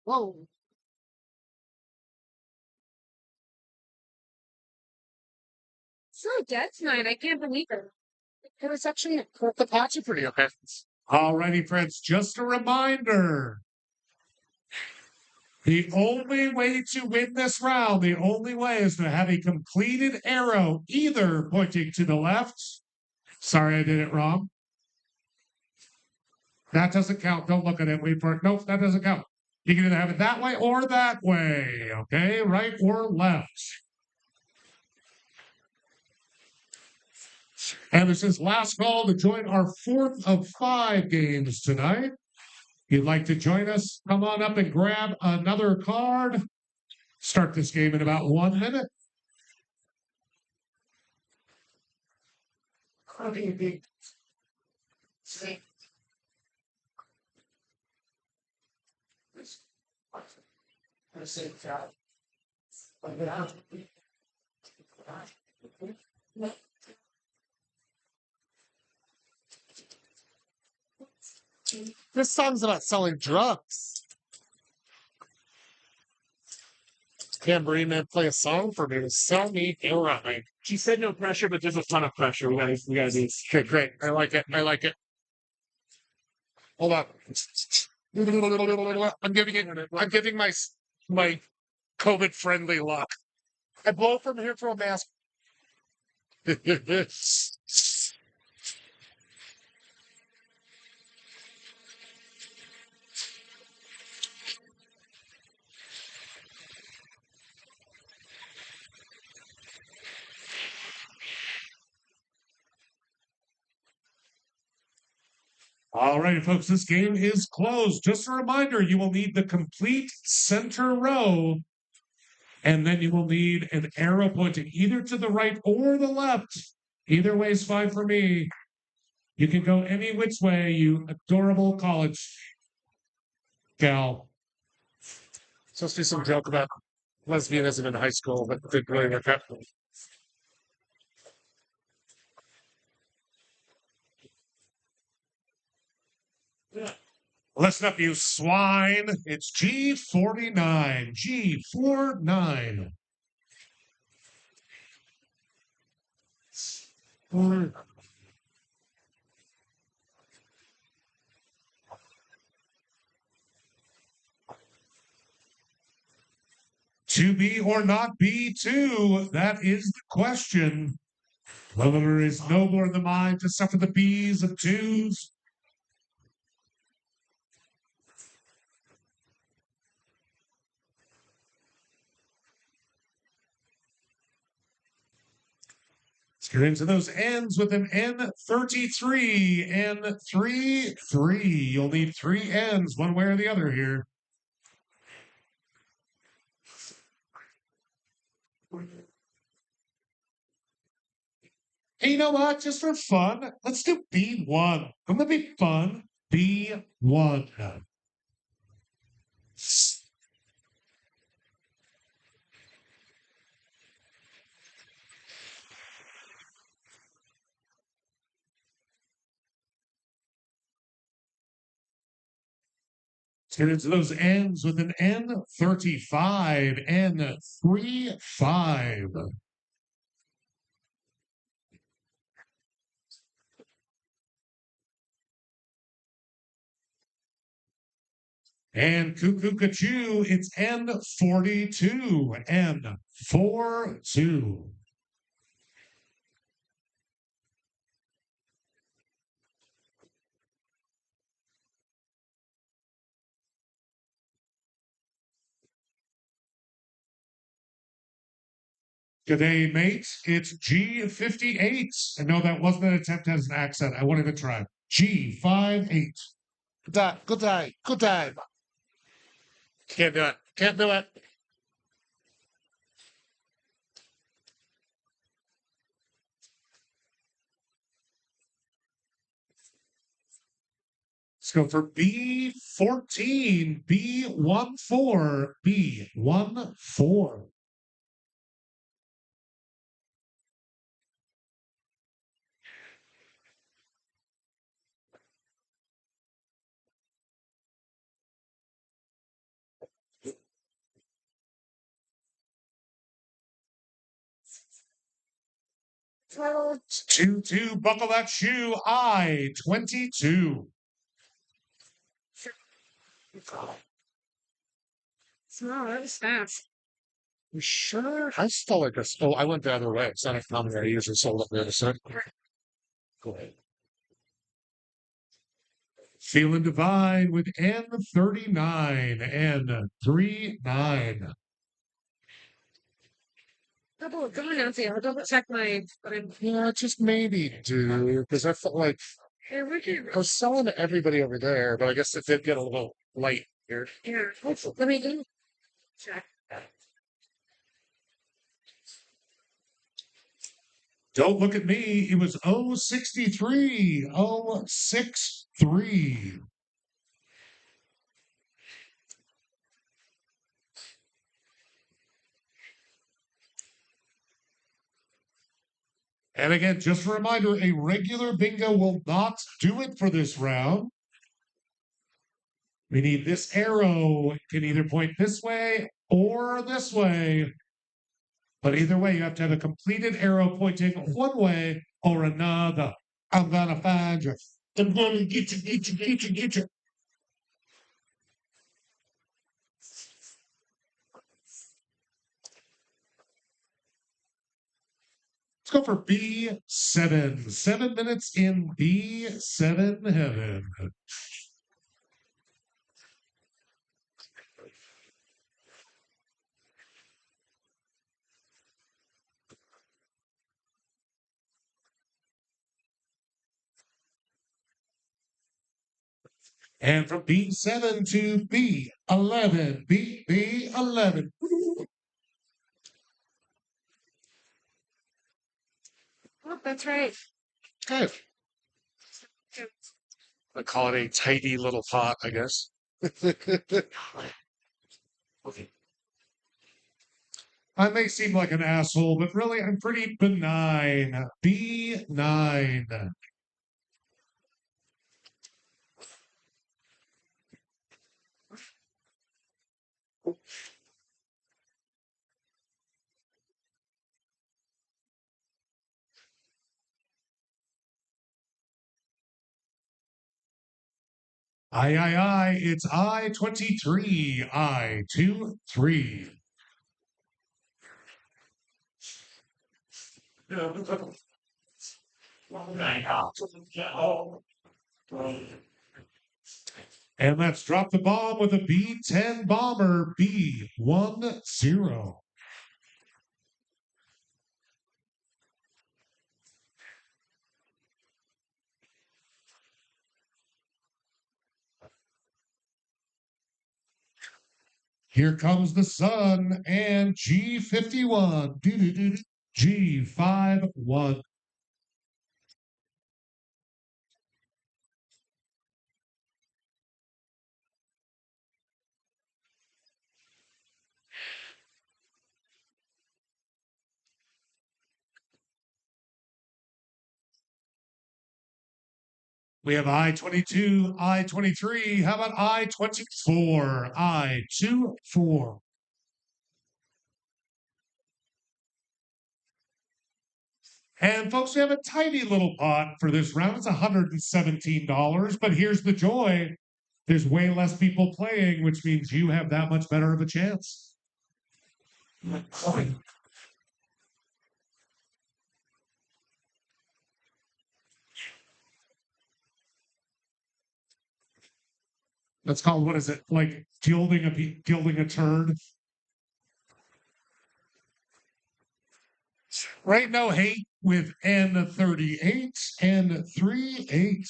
whoa. So dead tonight. I can't believe it. It was actually The patch are pretty okay. Alrighty, friends, just a reminder. The only way to win this round, the only way is to have a completed arrow either pointing to the left. Sorry, I did it wrong. That doesn't count. Don't look at it. Wait for it. Nope, that doesn't count. You can either have it that way or that way. Okay, right or left. And this is last call to join our fourth of 5 games tonight. If you'd like to join us, come on up and grab another card. Start this game in about 1 minute. This song's about selling drugs. tambourine man play a song for me to sell me airline. She said no pressure, but there's a ton of pressure. We gotta do. Okay, great. I like it. I like it. Hold on. I'm giving my COVID friendly look. I blow from here through a mask. All right, folks, this game is closed. Just a reminder, you will need the complete center row, and then you will need an arrow pointing either to the right or the left. Either way is fine for me. You can go any which way, you adorable college gal. Supposed to be some joke about lesbianism in high school, but didn't really work out. Listen up, you swine. It's G49. G49. To be or not be two, that is the question. Whether it is nobler in the mind to suffer the bees of twos. Let's get into those N's with an N33, N33. You'll need three N's, one way or the other here. Hey, you know what? Just for fun, let's do B1. Wouldn't that be fun? B1. Let's get into those N's with an N35, N35. And Cuckoo Cachoo, it's N42, N42. Good day, mate. It's G58. I know that wasn't an attempt as an accent. I wanted to try. G58. Good day, good day, good day. Can't do it. Can't do it. Let's go for B14, B14, B14. Two, buckle that shoe. I-22. No, that was fast. You sure? I stole it. Oh, I went the other way. It's not a common I usually sold up the other side. Go ahead. Feeling divine with N39, N39. Double going out there. I'll double check my. Yeah, just maybe, dude, because I felt like Hey, we can. I was selling to everybody over there, but I guess it did get a little light here. Yeah. Let me do. Check. Don't look at me. It was 063, 063. And again, just a reminder, a regular bingo will not do it for this round. We need this arrow. It can either point this way or this way. But either way, you have to have a completed arrow pointing one way or another. I'm gonna find you. I'm gonna get you, get you, get you, get you. Let's go for B7. 7 minutes in B7 heaven. And from B7 to B11, B11. Oh, that's right. Okay. I call it a tidy little pot, I guess. I may seem like an asshole, but really I'm pretty benign. B9. I, it's I-23, I-23. And let's drop the bomb with a B10 bomber, B10. Here comes the sun and G51. G51. We have I-22, I-23. How about I-24? I-24. And folks, we have a tiny little pot for this round. It's $117, but here's the joy. There's way less people playing, which means you have that much better of a chance. That's called, what is it? Like gilding a turd. Right, no hate with N38 and 38.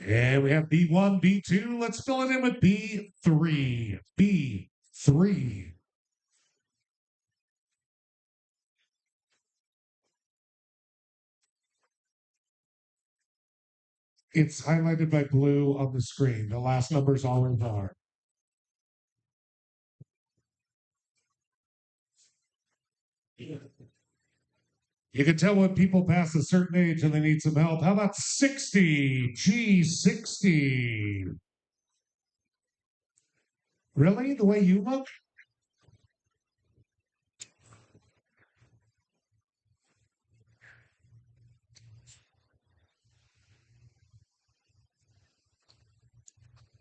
And we have B1, B2. Let's fill it in with B3. B3. It's highlighted by blue on the screen. The last numbers always are. You can tell when people pass a certain age and they need some help. How about 60? G60. Really? The way you look?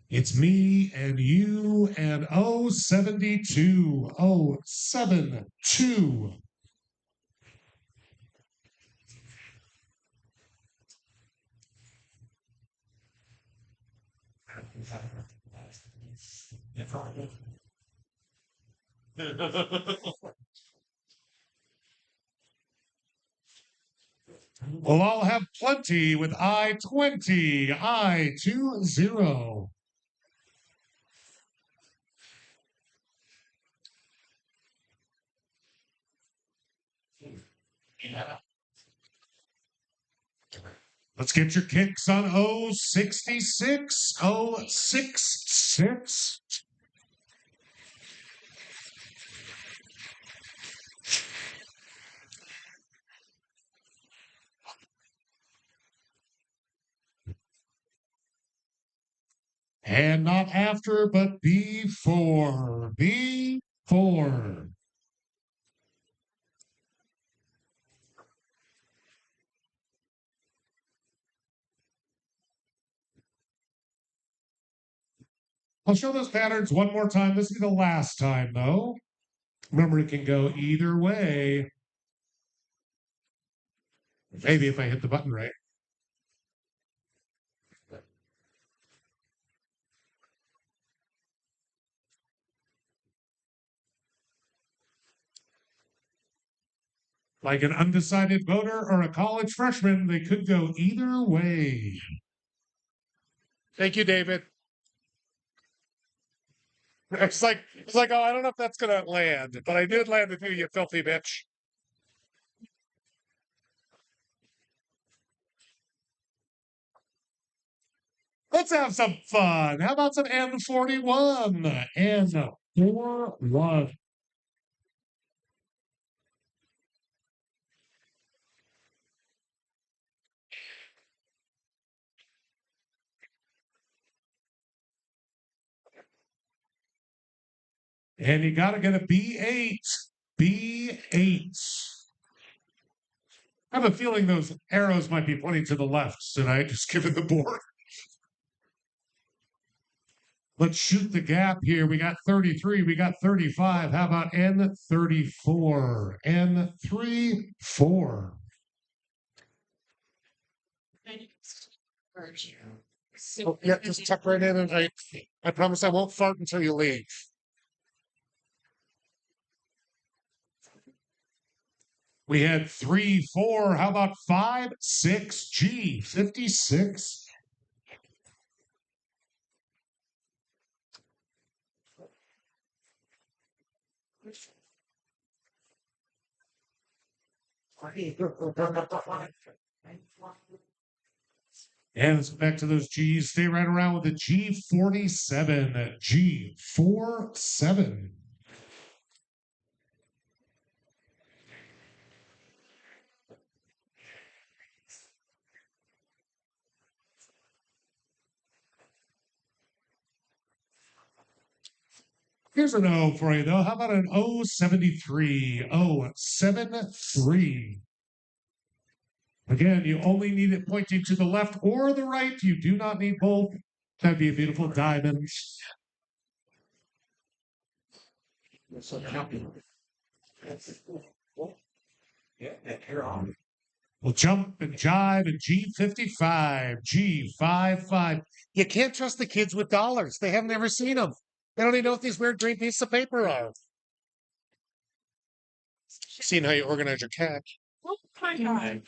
It's me and you and 072. 072. Well, I'll have plenty with I-20, I-20. Let's get your kicks on 066, 066. And not after, but before. Before. I'll show those patterns one more time. This will be the last time, though. Remember, it can go either way. Maybe if I hit the button right. Like an undecided voter or a college freshman, they could go either way. Thank you, David. It's like, oh, I don't know if that's gonna land, but I did land with you, you filthy bitch. Let's have some fun. How about some N41? N41. And you got to get a B8. B8. I have a feeling those arrows might be pointing to the left tonight, just given the board. Let's shoot the gap here. We got 33, we got 35. How about N34? N34. Oh, yeah, just tuck right in, and I promise I won't fart until you leave. We had 3, 4. How about 5, 6, G, 56. And let's go back to those G's. Stay right around with the G47. G47. Here's an O for you, though. How about an O73? O73. Again, you only need it pointing to the left or the right. You do not need both. That'd be a beautiful diamond. We'll jump and jive and G55, G55. You can't trust the kids with dollars. They haven't ever seen them. They don't even know what these weird green pieces of paper are. Seeing how you organize your cat. Oh my God.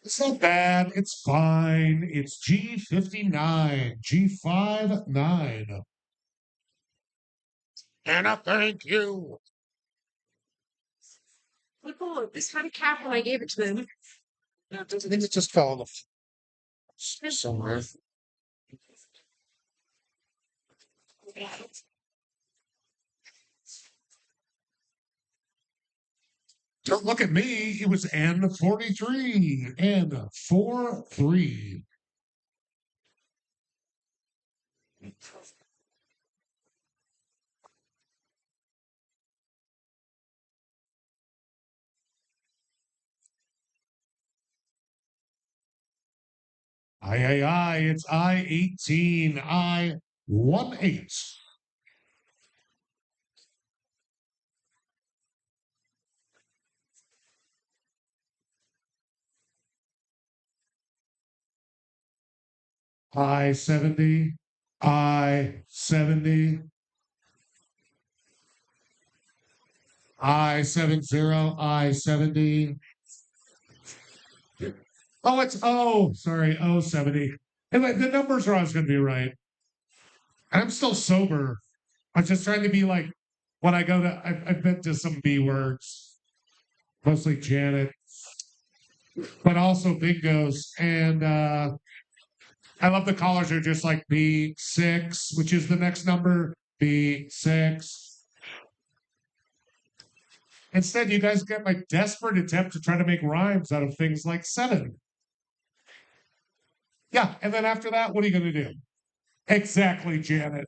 It's not bad. It's fine. It's G59, G59. Anna, thank you. People, this had a cap when I gave it to them. I think it just fell on the somewhere. Don't look at me. It was N43. N43. I, it's I-18, I-18. I-70, I-70, I-70, I-70. Oh, it's sorry, 070. And the numbers are always going to be right. I'm still sober. I'm just trying to be like, when I go to, I've been to some B words, mostly Janet, but also bingos. And I love the callers are just like B6, which is the next number, B6. Instead, you guys get my desperate attempt to try to make rhymes out of things like 7. Yeah, and then after that, what are you going to do? Exactly, Janet.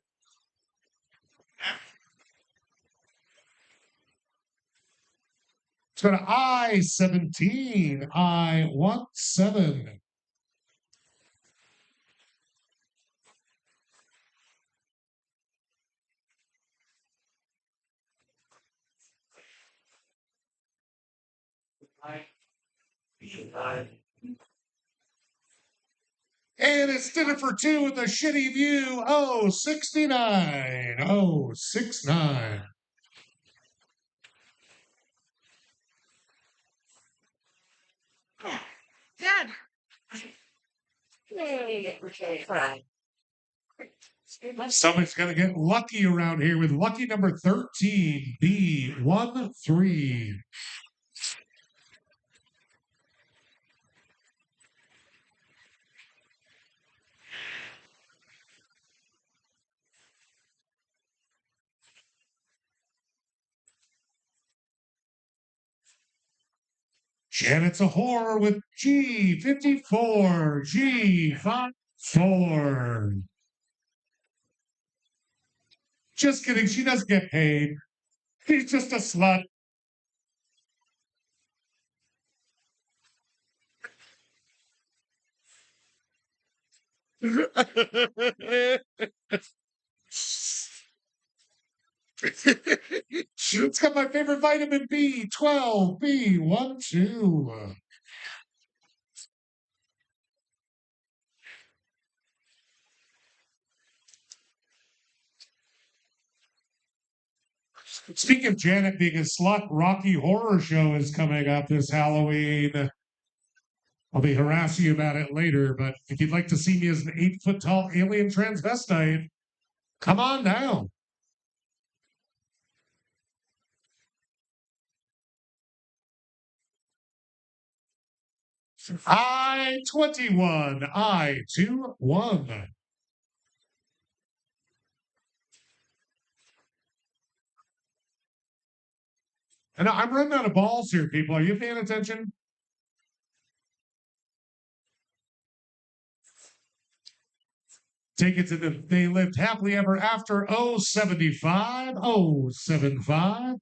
Let's go to I-17. I-17. And it's dinner for 2 with the shitty view. Oh, 69. Oh, 69. Dad. Yay, okay, fine. Somebody's going to get lucky around here with lucky number 13, B13. Janet's a horror with G54, G54. Just kidding. She doesn't get paid. She's just a slut. It's got my favorite vitamin B12, B12. Speaking of Janet being a slut, Rocky Horror Show is coming up this Halloween. I'll be harassing you about it later, but if you'd like to see me as an 8-foot tall alien transvestite, come on down. I-21, I-21. And I'm running out of balls here, people. Are you paying attention? Take it to the They Lived Happily Ever After 075, 075.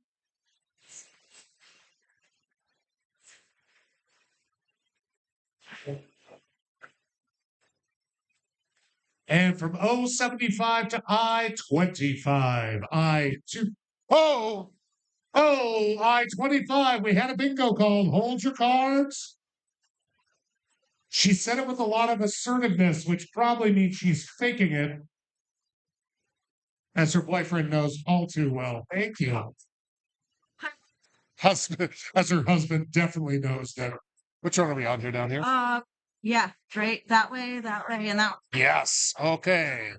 And from 075 to I-25, I-2. Oh, I-25. We had a bingo called Hold Your Cards. She said it with a lot of assertiveness, which probably means she's faking it, as her boyfriend knows all too well. Thank you. Husband, as her husband definitely knows that. Which one are we on here down here? Yeah, right. That way, and that. Yes. Okay.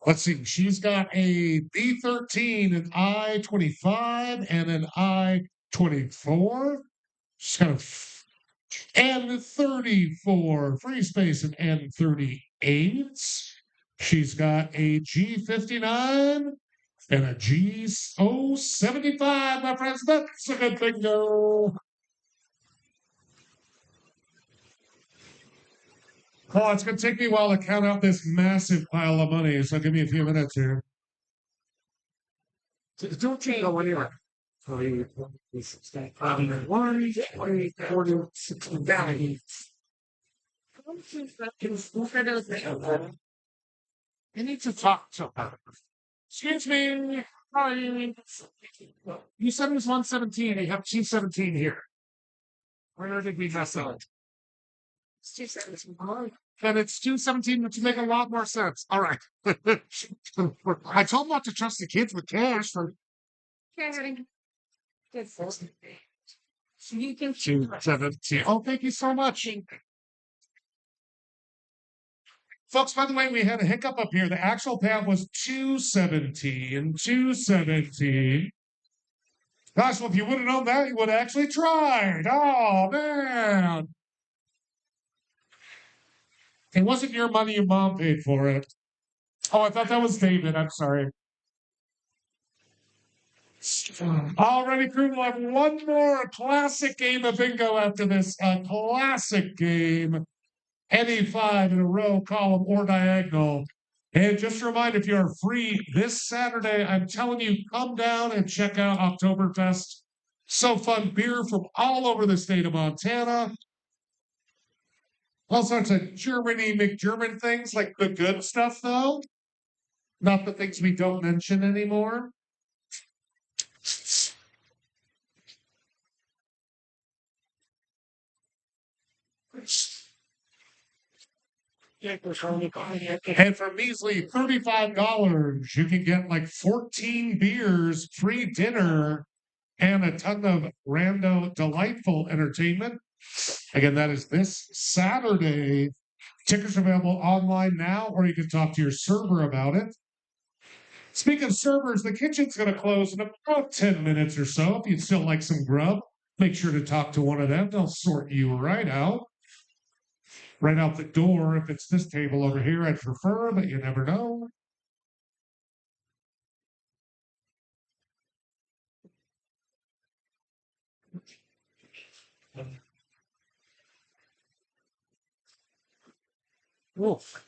Let's see. She's got a B13, an I-25, and an I-24. She's got a N-34, free space, and N-38. She's got a G59 and a G-075, my friends. That's a good bingo. Oh, it's going to take me a while to count out this massive pile of money, so give me a few minutes here. Don't take go anywhere. 1, 20, 40, 60, down. I need to talk to her. Excuse me. Hi. You said it was 117. You have 217 here. Where did we mess up? It's 217. Then it's 217, which would make a lot more sense. All right. I told them not to trust the kids with cash. For Good. So you can 217. Oh, thank you so much. Folks, by the way, we had a hiccup up here. The actual payout was 217. 217. Gosh, well, if you would have known that, you would have actually tried. Oh, man. It wasn't your money. Your mom paid for it. Oh, I thought that was David. I'm sorry. Alrighty, crew, we'll have one more classic game of bingo after this. A classic game. Any five in a row, column, or diagonal. And just a reminder, if you're free this Saturday, I'm telling you, come down and check out Oktoberfest. So fun beer from all over the state of Montana. All sorts of Germany, McGerman things, like the good stuff, though. Not the things we don't mention anymore. And for measly $35, you can get like 14 beers, free dinner, and a ton of rando delightful entertainment. Again, that is this Saturday. Tickets are available online now, or you can talk to your server about it. Speaking of servers, the kitchen's going to close in about 10 minutes or so. If you'd still like some grub, make sure to talk to one of them. They'll sort you right out. Right out the door. If it's this table over here, I'd prefer, but you never know. Wolf.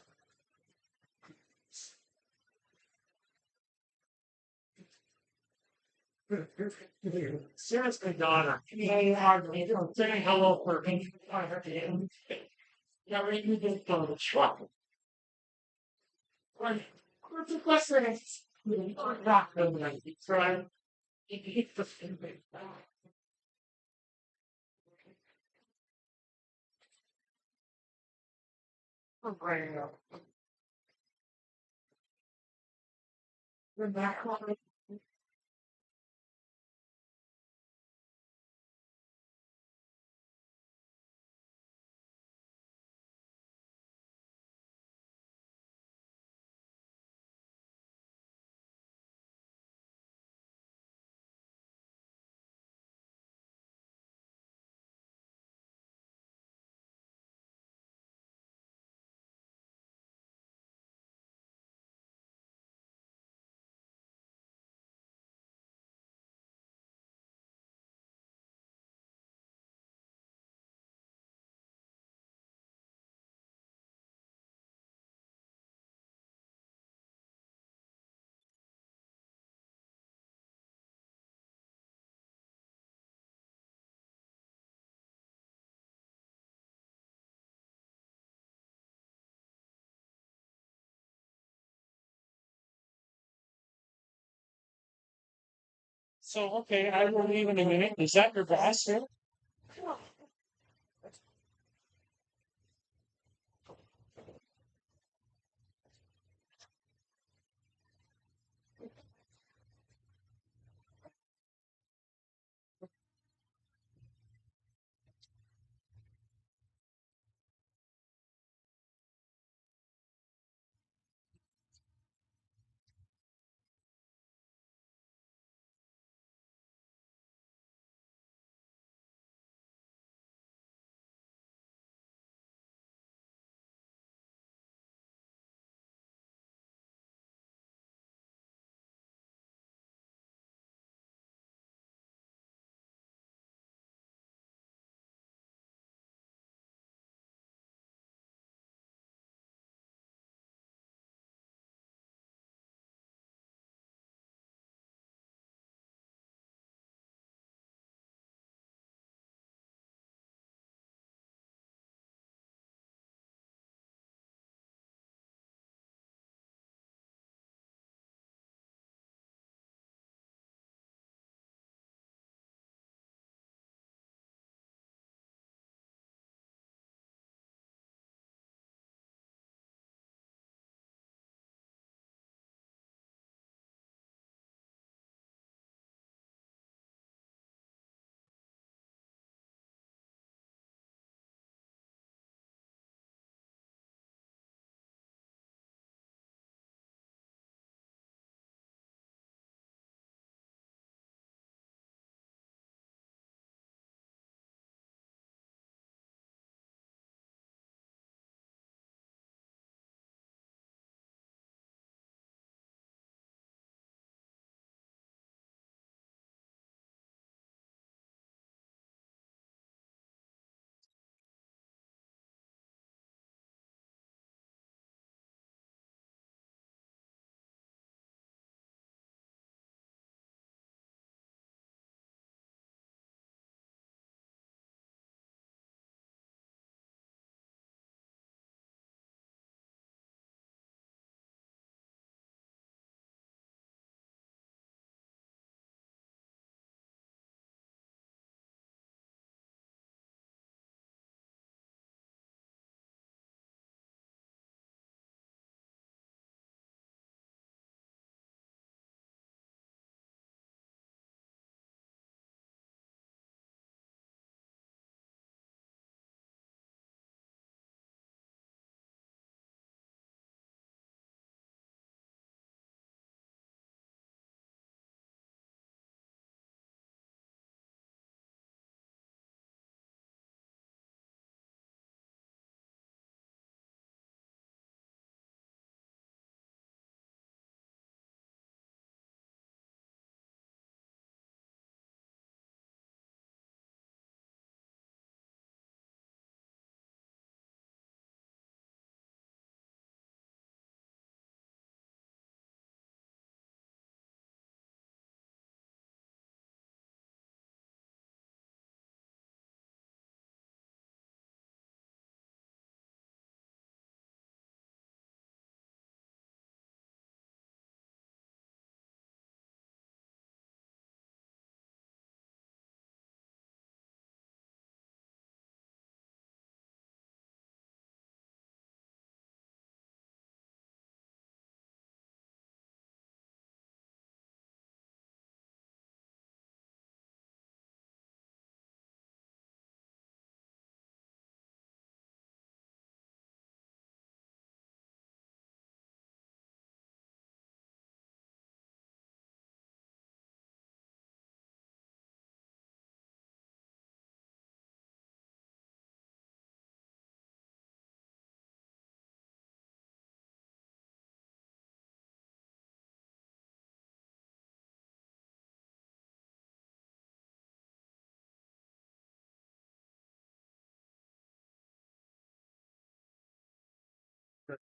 Seriously, Donna. Say hello for me. Yeah, we just go to truck. What's the question? Not really. Right? It's the same thing. Okay. We're back on. So, okay, I will leave in a minute. Is that your boss here?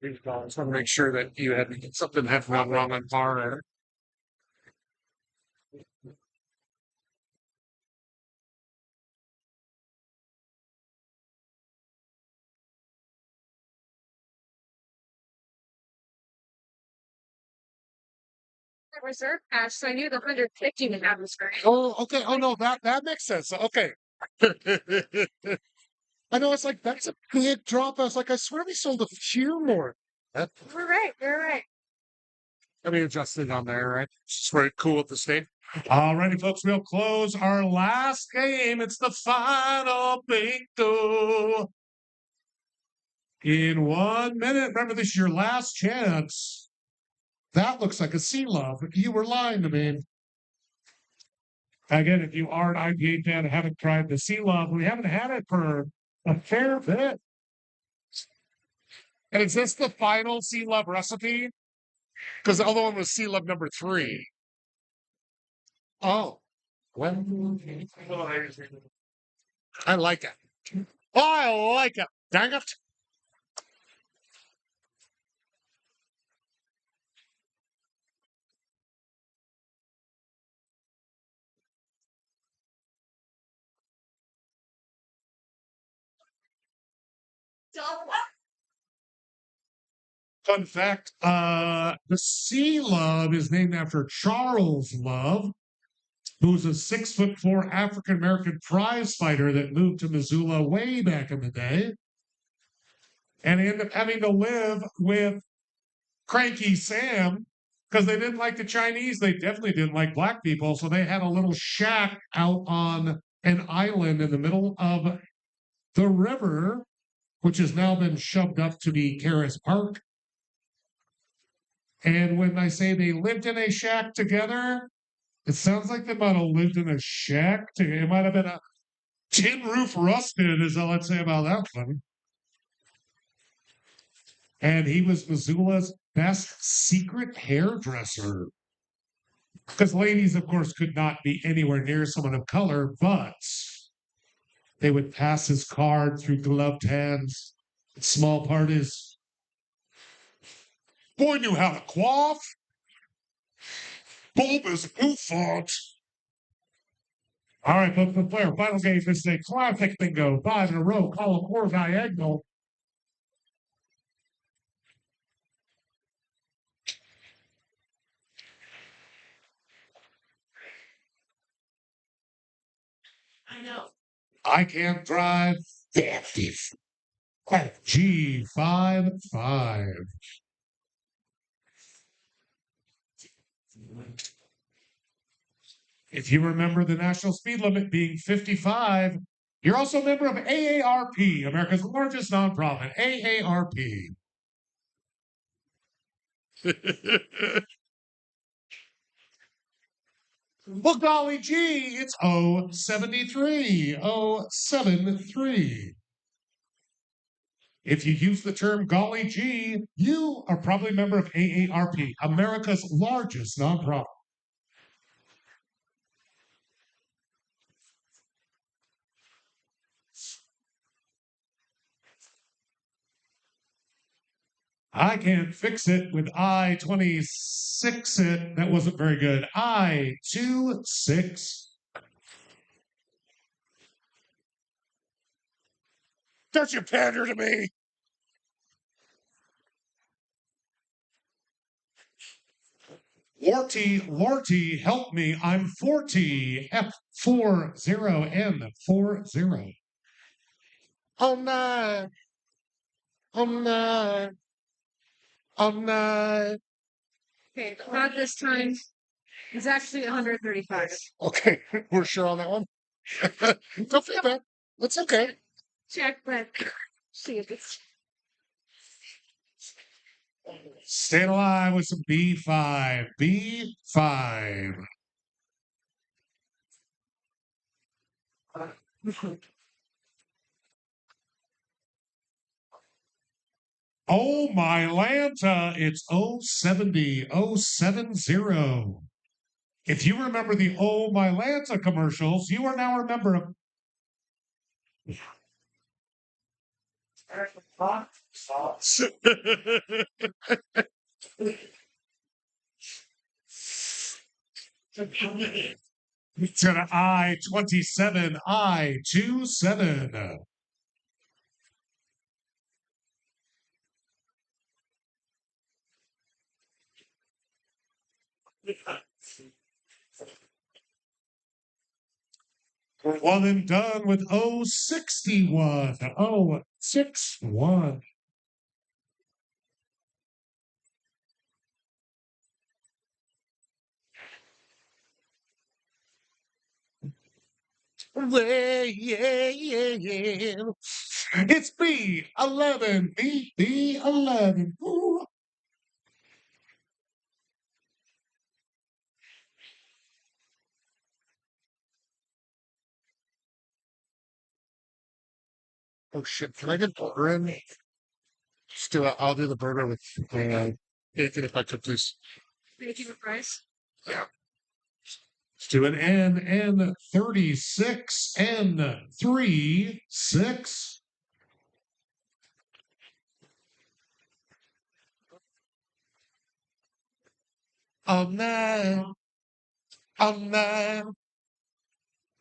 Just want to make sure that you had something had gone wrong on par. Reserve cash, so I knew the 150 would have was great. Oh, okay. Oh no, that makes sense. Okay. I know it's like that's a big drop. I was like, I swear we sold a few more. That, You're right. You're right. let me adjust it on there, right? It's very cool at the state. Alrighty, folks, we'll close our last game. It's the final bingo. In 1 minute. Remember, this is your last chance. That looks like a sea love. You were lying to me. Again, if you are an IPA fan and haven't tried the sea love, we haven't had it for a fair bit. And is this the final sea love recipe? Because the other one was sea love number 3. Oh, well, I like it. I like it. Dang it. Fun fact, the sea love is named after Charles Love, who's a 6'4" African American prize fighter that moved to Missoula way back in the day. And he ended up having to live with Cranky Sam because they didn't like the Chinese. They definitely didn't like black people. So they had a little shack out on an island in the middle of the river, which has now been shoved up to be Caris Park. And when I say they lived in a shack together, it sounds like they might have lived in a shack. It might have been a tin roof rusted, is all I'd say about that one. And he was Missoula's best secret hairdresser. Because ladies, of course, could not be anywhere near someone of color, but they would pass his card through gloved hands at small parties. Boy knew how to quaff. Bulbous bouffant. All right, folks, let's play our final game. This is a classic bingo, 5 in a row, column 4 diagonal. I know. I can't drive 50. G55. If you remember the national speed limit being 55, you're also a member of AARP, America's largest nonprofit, AARP. Well, golly gee, it's 073. 073. If you use the term golly gee, you are probably a member of AARP, America's largest nonprofit. I can't fix it with I-26 it. That wasn't very good. I-26. Don't you pander to me. Lorty, help me. I'm 40. F40N40. Oh, nine. Oh, nine. Oh, nine. Okay, not this time. It's actually 135. Okay, we're sure on that one. Don't feel bad. That's okay. Check, but see if it's. Staying alive with some B5. B5. Oh, my Lanta. It's 070. 070. If you remember the Oh, my Lanta commercials, you are now a member of It's got an I-27, I-27. One and done with 061. 061. It's B11. B11. Ooh. Oh shit! Can I get burger in? Just do it. I'll do the burger with bacon if I could, please. Bacon with rice. Yeah. Let's do an N36 N36. On nine, on nine,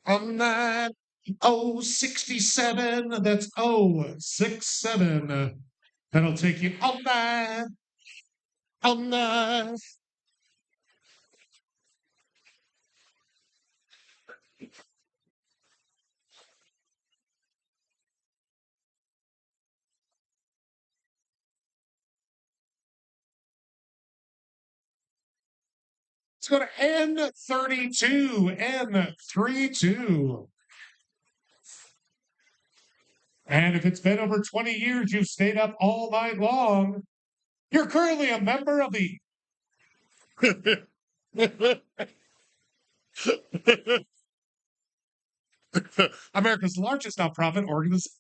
on nine. 067. That's 067. That'll take you on nine, on nine. Let's go to N32. N32. And if it's been over 20 years, you've stayed up all night long, you're currently a member of the America's largest nonprofit organization.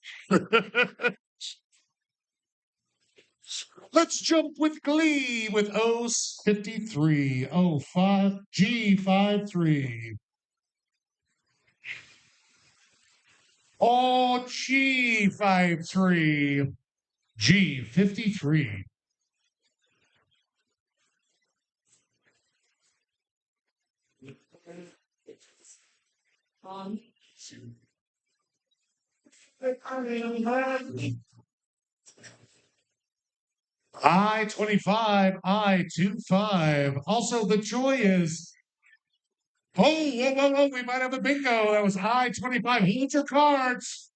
Let's jump with glee with O53, O5, G53. Oh, G53, G53. I-25, I-25. Also, the joy is, whoa, we might have a bingo. That was I-25. Hold your cards.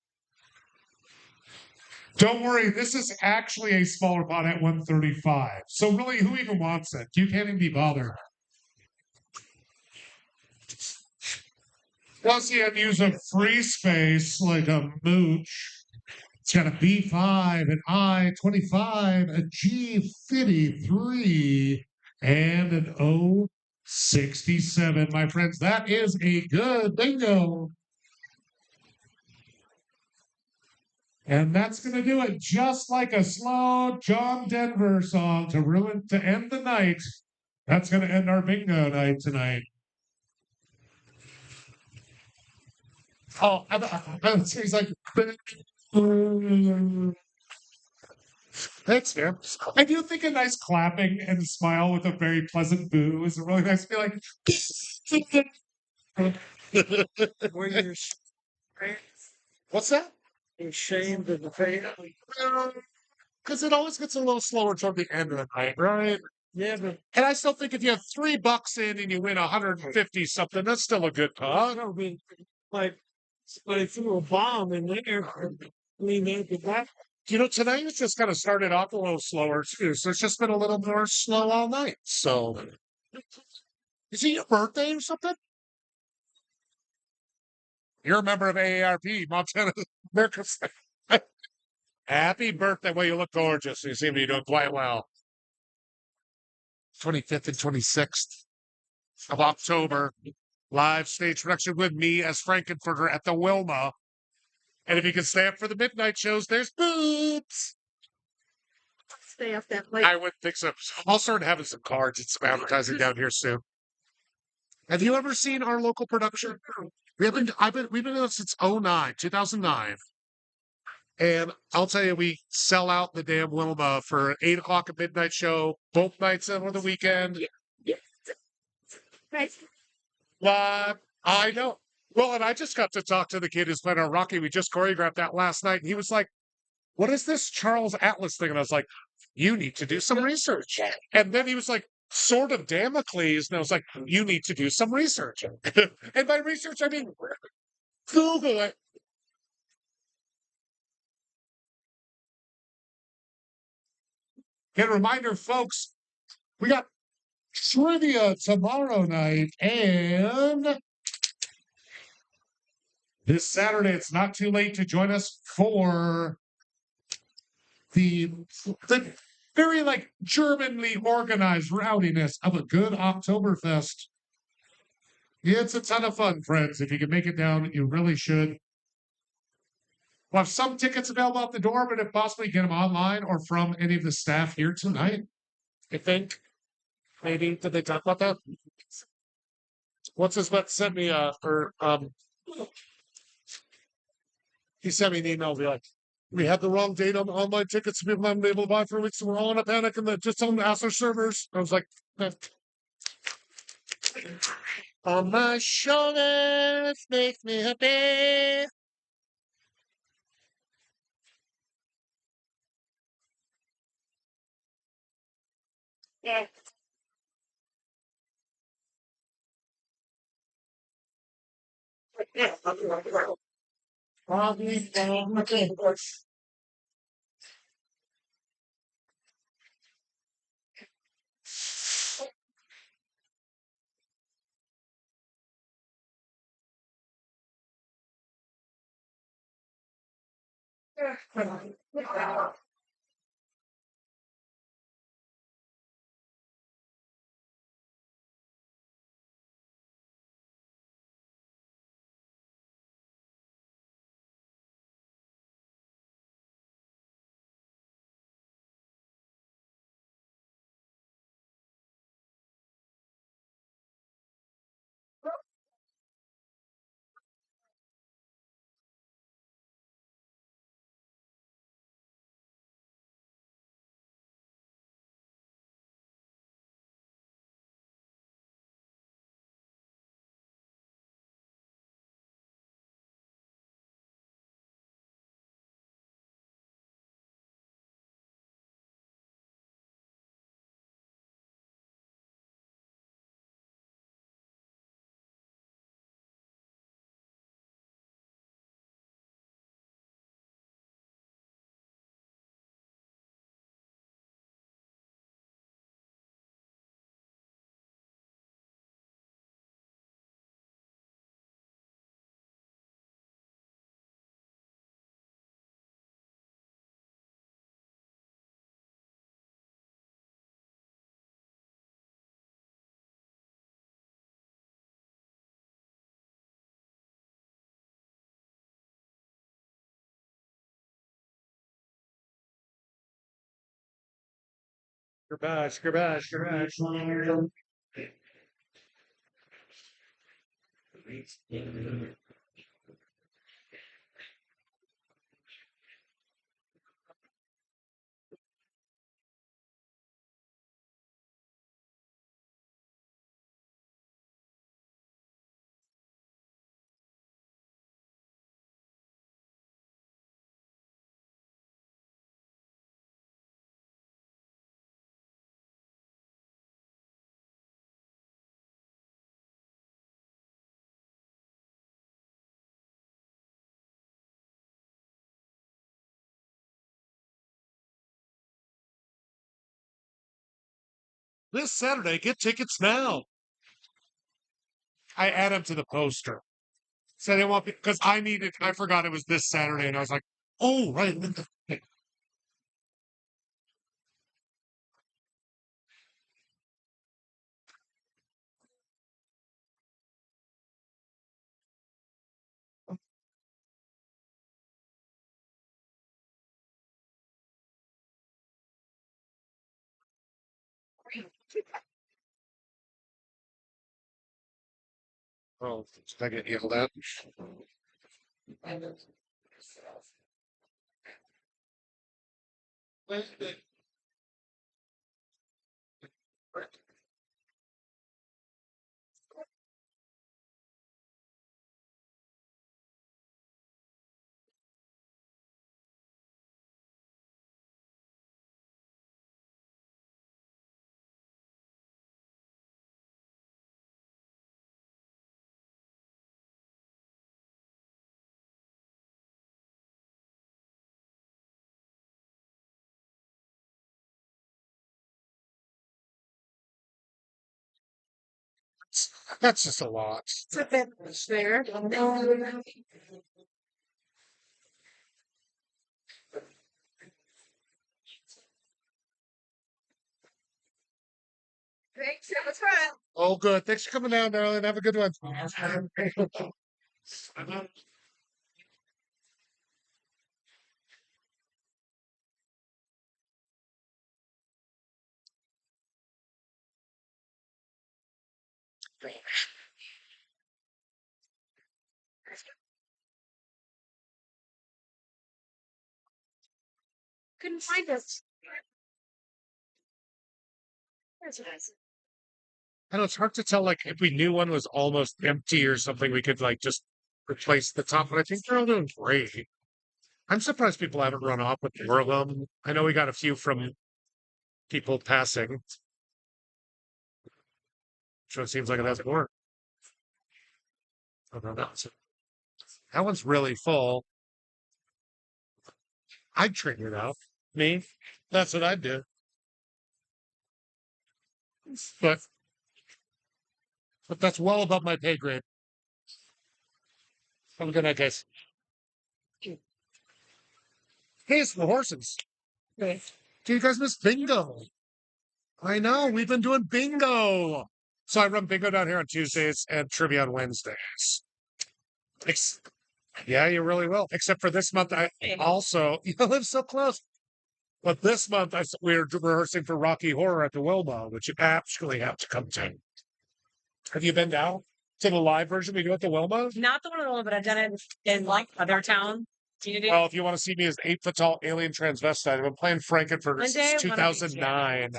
Don't worry, this is actually a smaller pot at 135. So really, who even wants it? You can't even be bothered. Plus, you have to use a free space like a mooch. It's got a B5, an I-25, a G53, and an O67. My friends, that is a good bingo. And that's going to do it, just like a slow John Denver song to end the night. That's going to end our bingo night tonight. Oh, he's like, thanks, man. I do think a nice clapping and smile with a very pleasant boo is a really nice feeling. Were you What's that? ashamed of the fate? Because it always gets a little slower toward the end of the night, right? Yeah, but And I still think if you have $3 in and you win 150 something, that's still a good pot. I mean, like, they threw a bomb in there. I mean, that You know, tonight it's just kind of started off a little slower too, so it's just been a little more slow all night. So, is it your birthday or something? You're a member of AARP, Montana America's. Happy birthday! Well, you look gorgeous. You seem to be doing quite well. 25th and 26th of October, live stage production with me as Frankenfurter at the Wilma. And if you can stay up for the midnight shows, there's boobs. Stay up that late. I wouldn't think so. I'll start having some cards and some advertising down here soon. Have you ever seen our local production? We've been doing it since 2009. And I'll tell you, we sell out the damn Wilma for 8 o'clock at midnight show, both nights over the weekend. I know. Well, and I just got to talk to the kid who's playing on Rocky. We just choreographed that last night. And he was like, "What is this Charles Atlas thing?" And I was like, "You need to do some research." And then he was like, "Sword of Damocles." And I was like, "You need to do some research." And by research, I mean Google it. And a reminder, folks, we got trivia tomorrow night and this Saturday. It's not too late to join us for the the very like Germanly organized rowdiness of a good Oktoberfest. It's a ton of fun, friends. If you can make it down, you really should. We'll have some tickets available at the door, but if possibly get them online or from any of the staff here tonight. I think maybe did they talk about that? What's his butt sent me he sent me an email be like, we had the wrong date on the online tickets people haven't been able to buy for weeks, so we're all in a panic and just tell them to ask their servers. I was like, on my shoulders makes me happy. Yeah. Probably, okay. Garbage, garbage, garbage. This Saturday, get tickets now. I add them to the poster. So they want because I forgot it was this Saturday, and I was like, oh right. Oh, did I get yelled at? That's just a lot. It's a bit there. Thanks. That's right. Oh, good. Thanks for coming down, darling. Have a good one. Couldn't find us. There's nice. I know it's hard to tell, like, if we knew one was almost empty or something, we could, like, just replace the top, but I think they're all doing great. I'm surprised people haven't run off with more of them. I know we got a few from people passing. So it seems like it has more. Oh, no, that one's really full. I'd trade it out. Me? That's what I'd do. But that's well above my pay grade. Have a good night, guys. Hey, it's the horses. Right. Do you guys miss bingo? I know, we've been doing bingo. So I run bingo down here on Tuesdays and trivia on Wednesdays. Ex- Yeah, you really will. Except for this month, I also you live so close. But this month, we're rehearsing for Rocky Horror at the Wilma, which you absolutely have to come to. Have you been down to the live version we do at the Wilma? Not the one alone, but I've done it in like other town. Community. Well, if you want to see me as 8 foot tall alien transvestite, I've been playing Frankenfurter One day, since I wanna be 2009.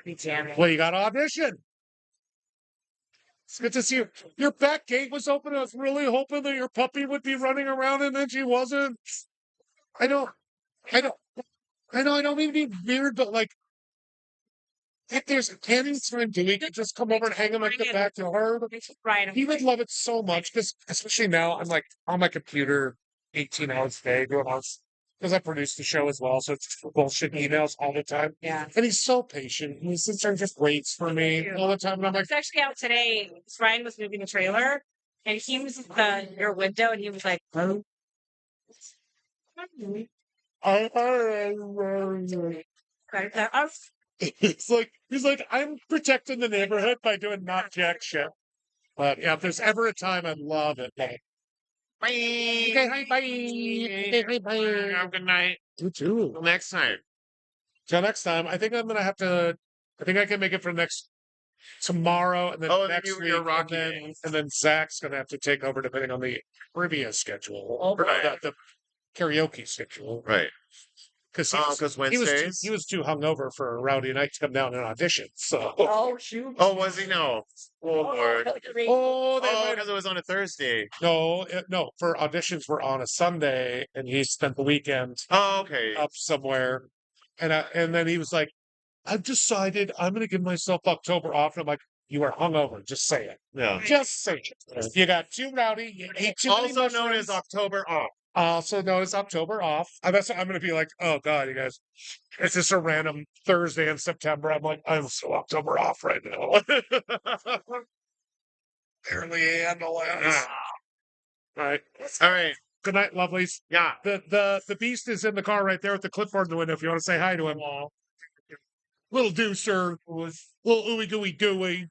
Be jamming. Well, you got to audition. It's good to see you. Your back gate was open. I was really hoping that your puppy would be running around, and then she wasn't. I don't. I don't. I know. I don't mean to be weird, but like, if there's any time do we could just come over and hang him at the backyard. Right. He would love it so much because, especially now, I'm like on my computer 18 hours a day doing all because I produce the show as well. So it's bullshit emails all the time. Yeah. And he's so patient. He sits there and just waits for me all the time. And I'm like, It's actually out today. Ryan was moving the trailer, and he was at your window, and he was like, "Oh." he's like, I'm protecting the neighborhood by doing not jack shit. But yeah, if there's ever a time, I'd love it. Like, bye. Okay, hi, bye. Okay, hi, bye. Have a good night. You too. Till next time. Till next time. I think I'm gonna have to. I think I can make it for next tomorrow, and then Oh, then next week, you're Rocky. and then Zach's gonna have to take over depending on the trivia schedule, or Right. the karaoke schedule. Right. Because Wednesdays. he was too hungover for a rowdy night to come down and audition. So "Oh shoot!" Oh, was he? No. Oh, Lord. oh, they Oh, might because it was on a Thursday. no for auditions were on a Sunday, and he spent the weekend Oh, okay. up somewhere, and then he was like, "I've decided I'm going to give myself October off." And I'm like, "You are hungover. Just say it. Yeah. Just say it. You got too rowdy. You ate too many Also known mushrooms." as October off. Also known as October off. I'm going to be like, "Oh God, you guys, it's just a random Thursday in September." I'm like, "I'm so October off right now." Barely handle it. All right. All right. Good night, lovelies. Yeah. The beast is in the car right there with the clipboard in the window. If you want to say hi to him, little deucer, little ooey gooey gooey.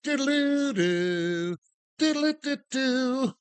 Diddle doo, diddle doo.